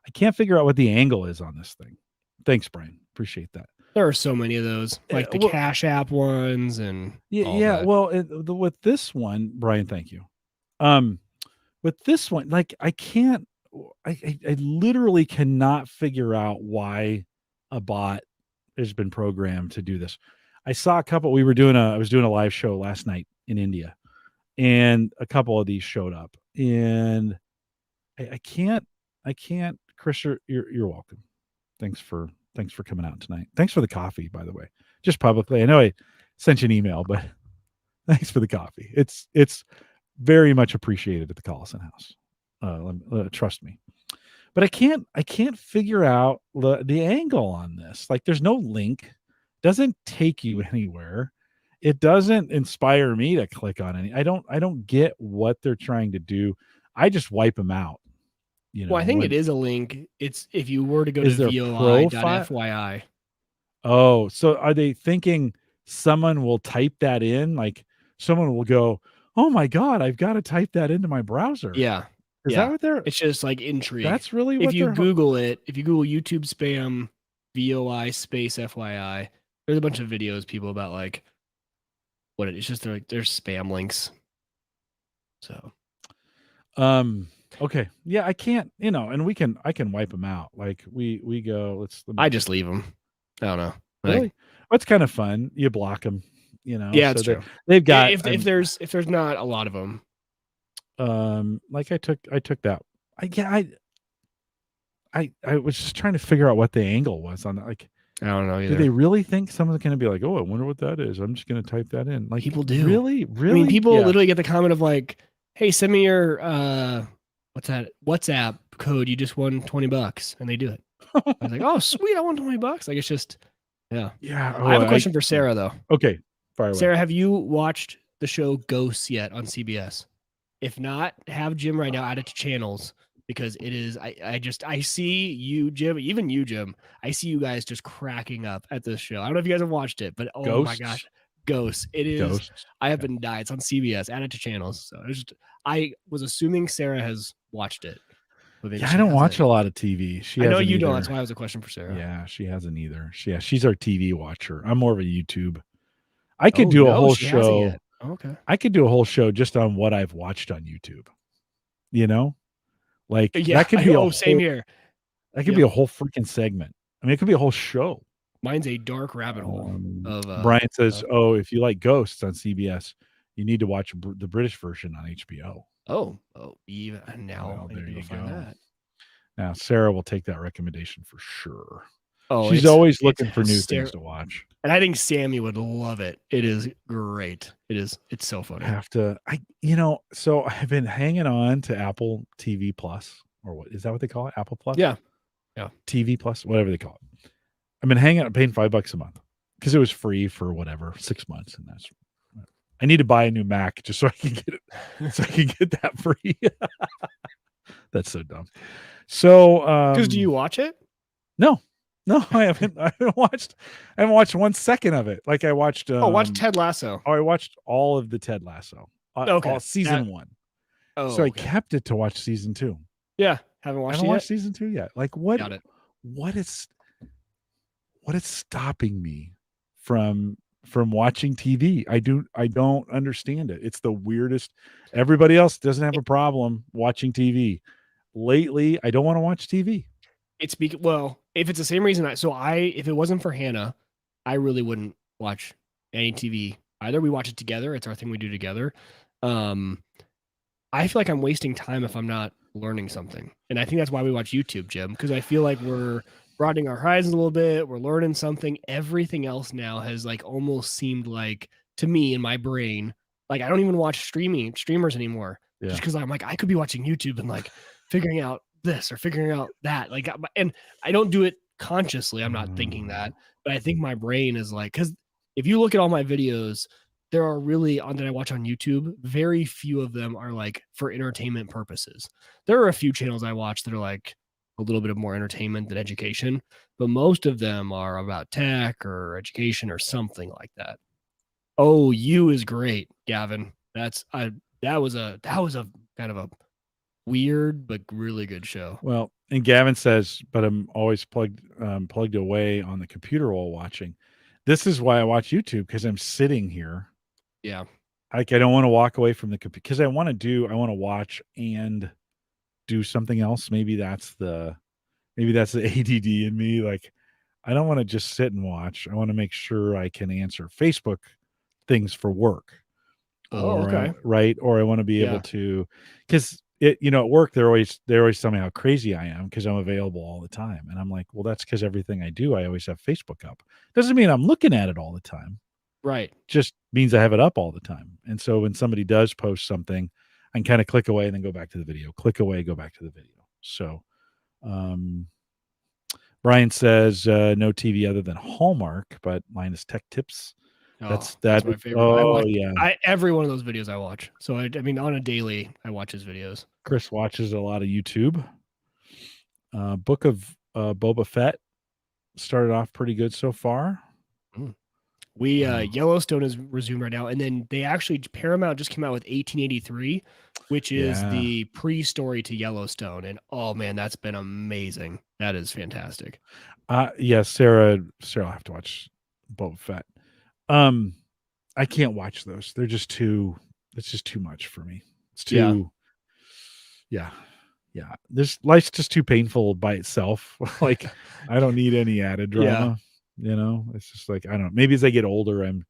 I can't figure out what the angle is on this thing. Thanks, Brian. Appreciate that. There are so many of those, like the Cash App ones, and that. Well, with this one, Brian, thank you. With this one, like I literally cannot figure out why a bot has been programmed to do this. I saw a couple. I was doing a live show last night in India, and a couple of these showed up, and I can't. Chris, you're welcome. Thanks for coming out tonight. Thanks for the coffee, by the way. Just publicly, I know I sent you an email, but thanks for the coffee. It's very much appreciated at the Collison house. Trust me. But I can't figure out the angle on this. Like, there's no link. Doesn't take you anywhere. It doesn't inspire me to click on any. I don't get what they're trying to do. I just wipe them out. Well, I think it is a link. It's if you were to go to voi.fyi. Oh, so are they thinking someone will type that in? Like someone will go, "Oh my God, I've got to type that into my browser." Yeah. Is that what they're? It's just like intrigue. That's really what if you Google it. If you Google YouTube spam VOI space FYI, there's a bunch of videos people about like what it's just there's spam links. So, okay, yeah, I can't, and I can wipe them out. Like we go. I just leave them. I don't know. Really, what's kind of fun? You block them. Yeah, it's true. They've got if there's not a lot of them. Like I took that. I was just trying to figure out what the angle was on that. Like, I don't know either. Do they really think someone's going to be like, "Oh, I wonder what that is"? I'm just going to type that in. Like, people do. Really? I mean, people literally get the comment of like, "Hey, send me your what's that WhatsApp code? You just won $20," and they do it. I was like, "Oh, sweet! I won $20." Like, it's just, yeah. I have a question for Sarah though. Okay, fire away. Sarah, have you watched the show Ghosts yet on CBS? If not, have Jim right now add it to channels. Because it is, I see you, Jim, even you, Jim. I see you guys just cracking up at this show. I don't know if you guys have watched it, but oh my gosh, Ghosts. It is. Ghosts. I have been dying. It's on CBS. Add it to channels. So I was assuming Sarah has watched it. Yeah, I don't watch a lot of TV. I know you don't. That's why it was a question for Sarah. Yeah, she hasn't either. She's our TV watcher. I'm more of a YouTube. I could do a whole show. Okay. I could do a whole show just on what I've watched on YouTube. Like that could be same here. That could be a whole freaking segment. I mean, it could be a whole show. Mine's a dark rabbit hole. Brian says, "Oh, if you like Ghosts on CBS, you need to watch the British version on HBO." Oh, even now. There you go. That. Now Sarah will take that recommendation for sure. Oh, she's always looking for new things to watch. And I think Sammy would love it. It is great. It's so funny. So I've been hanging on to Apple TV Plus, or what is that what they call it? Apple Plus? Yeah. TV Plus, whatever they call it. I've been hanging out, paying $5 a month because it was free for whatever, 6 months. And I need to buy a new Mac just so I can get it, so I can get that free. That's so dumb. So, because do you watch it? No, I haven't watched 1 second of it. Like I watched. Watch Ted Lasso. I watched all of the Ted Lasso. All season 1. So I kept it to watch season 2. Yeah, haven't watched season 2 yet. Like what? Got it. What is stopping me from watching TV? I don't understand it. It's the weirdest. Everybody else doesn't have a problem watching TV. Lately, I don't want to watch TV. It's if it's the same reason, if it wasn't for Hannah, I really wouldn't watch any TV either. We watch it together. It's our thing we do together. I feel like I'm wasting time if I'm not learning something. And I think that's why we watch YouTube, Jim, because I feel like we're broadening our horizons a little bit. We're learning something. Everything else now has like almost seemed like, to me in my brain, like I don't even watch streamers anymore. Yeah. Just because I'm like, I could be watching YouTube and like figuring out this or figuring out that. Like, and I don't do it consciously. I'm not thinking that, but I think my brain is like, because if you look at all my videos, there are really on that I watch on YouTube, very few of them are like for entertainment purposes. There are a few channels I watch that are like a little bit of more entertainment than education, but most of them are about tech or education or something like that. Oh, You is great, Gavin. That was a kind of a weird but really good show. Well, and Gavin says, but I'm always plugged away on the computer while watching. This is why I watch YouTube, because I'm sitting here. Yeah. Like I don't want to walk away from the computer because I want to watch and do something else. Maybe that's the ADD in me. Like I don't want to just sit and watch. I want to make sure I can answer Facebook things for work. Okay. Right. Or I want to be able to, because at work, they're always telling me how crazy I am because I'm available all the time. And I'm like, well, that's because everything I do, I always have Facebook up. Doesn't mean I'm looking at it all the time. Right. Just means I have it up all the time. And so when somebody does post something, I can kind of click away and then go back to the video, click away, go back to the video. So, Brian says, no TV other than Hallmark, but mine is Tech Tips. That's my favorite. Oh, every one of those videos I watch. So I mean, on a daily, I watch his videos. Chris watches a lot of YouTube. Book of Boba Fett started off pretty good so far. Yellowstone is resumed right now, and then Paramount just came out with 1883, which is the pre-story to Yellowstone, and oh man, that's been amazing. That is fantastic. Sarah will have to watch Boba Fett. I can't watch those. They're just too. It's just too much for me. It's too. Yeah. This life's just too painful by itself. Like I don't need any added drama. It's just like, I don't know. Maybe as I get older, I'm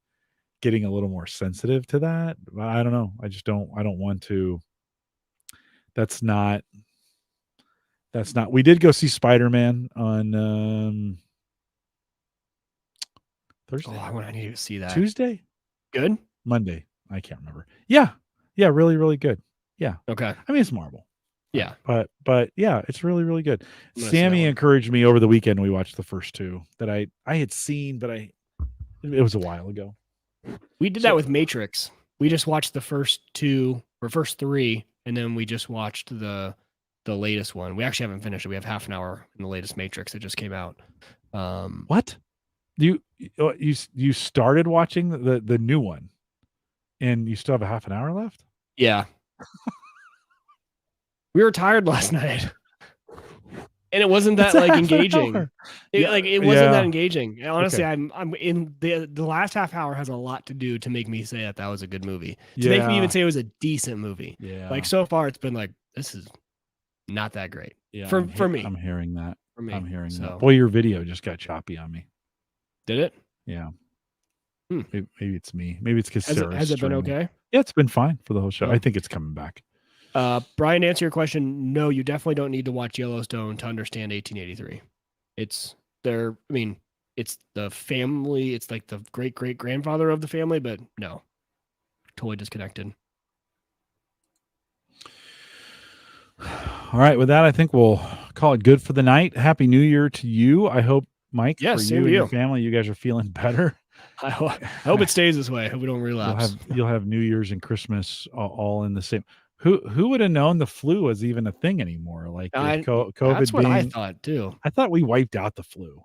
getting a little more sensitive to that. I don't know. I don't want to. That's not. We did go see Spider-Man on Thursday. Oh, I need to see that. Tuesday? Good? Monday. I can't remember. Yeah. Really, really good. Yeah. Okay. I mean, it's Marvel. Yeah. But yeah, it's really, really good. Sammy encouraged me over the weekend. We watched the first two that I had seen, but it was a while ago. We did that with Matrix. We just watched the first three, and then we just watched the latest one. We actually haven't finished it. We have half an hour in the latest Matrix that just came out. What? You started watching the new one, and you still have a half an hour left? Yeah. We were tired last night, and it wasn't that like engaging. It wasn't that engaging. And honestly, okay. I'm in the last half hour has a lot to do to make me say that was a good movie. To make me even say it was a decent movie. Yeah. Like so far, it's been like, this is not that great. Yeah. For me. I'm hearing that. For me. I'm hearing that. Boy, your video just got choppy on me. Did it? Yeah. Maybe it's me. Maybe it's because Sarah's has it been okay? Yeah, it's been fine for the whole show. I think it's coming back. Brian, to answer your question, no, you definitely don't need to watch Yellowstone to understand 1883. It's the family. It's like the great-great-grandfather of the family, but no, totally disconnected. All right. With that, I think we'll call it good for the night. Happy New Year to you. I hope, Mike, for you and your family, you guys are feeling better. I hope it stays this way. I hope we don't relapse. You'll have New Year's and Christmas all in the same. Who would have known the flu was even a thing anymore? Like COVID. That's what I thought too. I thought we wiped out the flu.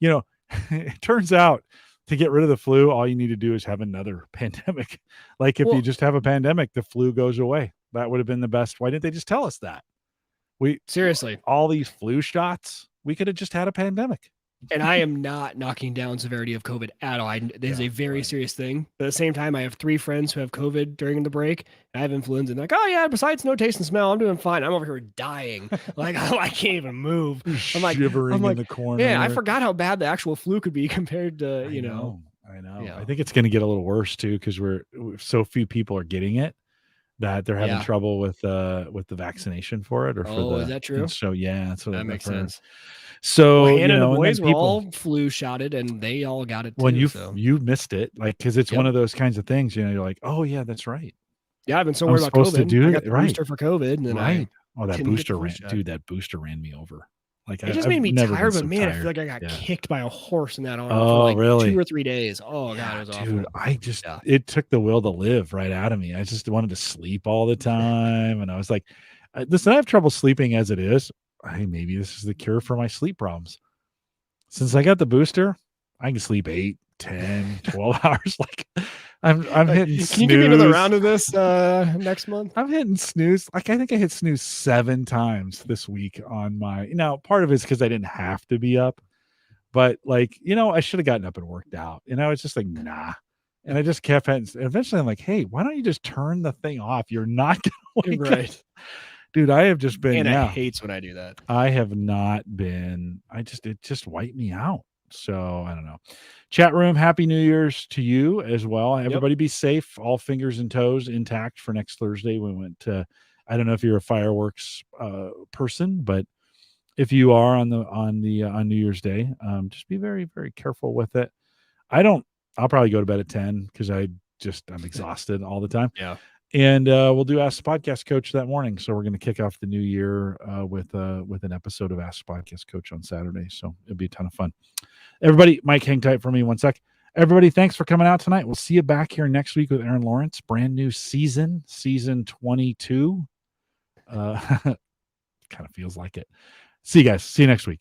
It turns out to get rid of the flu, all you need to do is have another pandemic. Like if you just have a pandemic, the flu goes away. That would have been the best. Why didn't they just tell us that? Seriously, all these flu shots, we could have just had a pandemic. And I am not knocking down severity of COVID at all. This is a very serious thing. But at the same time, I have 3 friends who have COVID during the break. And I have influenza. And they're like, oh, yeah, besides no taste and smell, I'm doing fine. I'm over here dying. Like, oh, I can't even move. Shivering in the corner. Yeah, I forgot how bad the actual flu could be compared to, I know. Yeah. I think it's going to get a little worse too, because so few people are getting it that they're having trouble with the vaccination for it, or for is that true? So yeah, that's what that makes sense. So Hannah and the and boys then were people, all flu shotted, and they all got it too. when you so missed it, like, because it's one of those kinds of things, you're like, oh yeah, that's right. Yeah, I've been so worried about COVID. I got the booster for COVID, and then right. Oh, that didn't get the booster flu shot. Dude, that booster ran me over. Like, It just made me tired, but man, I feel like I got kicked by a horse in that arm for like really? 2 or 3 days. Oh god, it was awful. Dude, it took the will to live right out of me. I just wanted to sleep all the time, and I was like, listen, I have trouble sleeping as it is. Hey, maybe this is the cure for my sleep problems. Since I got the booster, I can sleep 8, 10, 12 hours. Like, I'm hitting snooze. Can you give me another round of this next month? I'm hitting snooze. Like, I think I hit snooze 7 times this week on my, part of it's because I didn't have to be up, but like, I should have gotten up and worked out, and I was just like, nah. And I just kept hitting. Eventually I'm like, hey, why don't you just turn the thing off? You're not going to wake up. Dude, I have just been, I hates when I do that. I have not been, it just wiped me out. So I don't know. Chat room, happy New Year's to you as well. Everybody be safe, all fingers and toes intact for next Thursday. We went to, I don't know if you're a fireworks person, but if you are on New Year's Day, just be very, very careful with it. I'll probably go to bed at 10 because I'm exhausted all the time. Yeah. And we'll do Ask the Podcast Coach that morning. So we're going to kick off the new year with an episode of Ask the Podcast Coach on Saturday. So it'll be a ton of fun. Everybody, Mike, hang tight for me 1 sec. Everybody, thanks for coming out tonight. We'll see you back here next week with Aaron Lawrence. Brand new season 22. Kind of feels like it. See you guys. See you next week.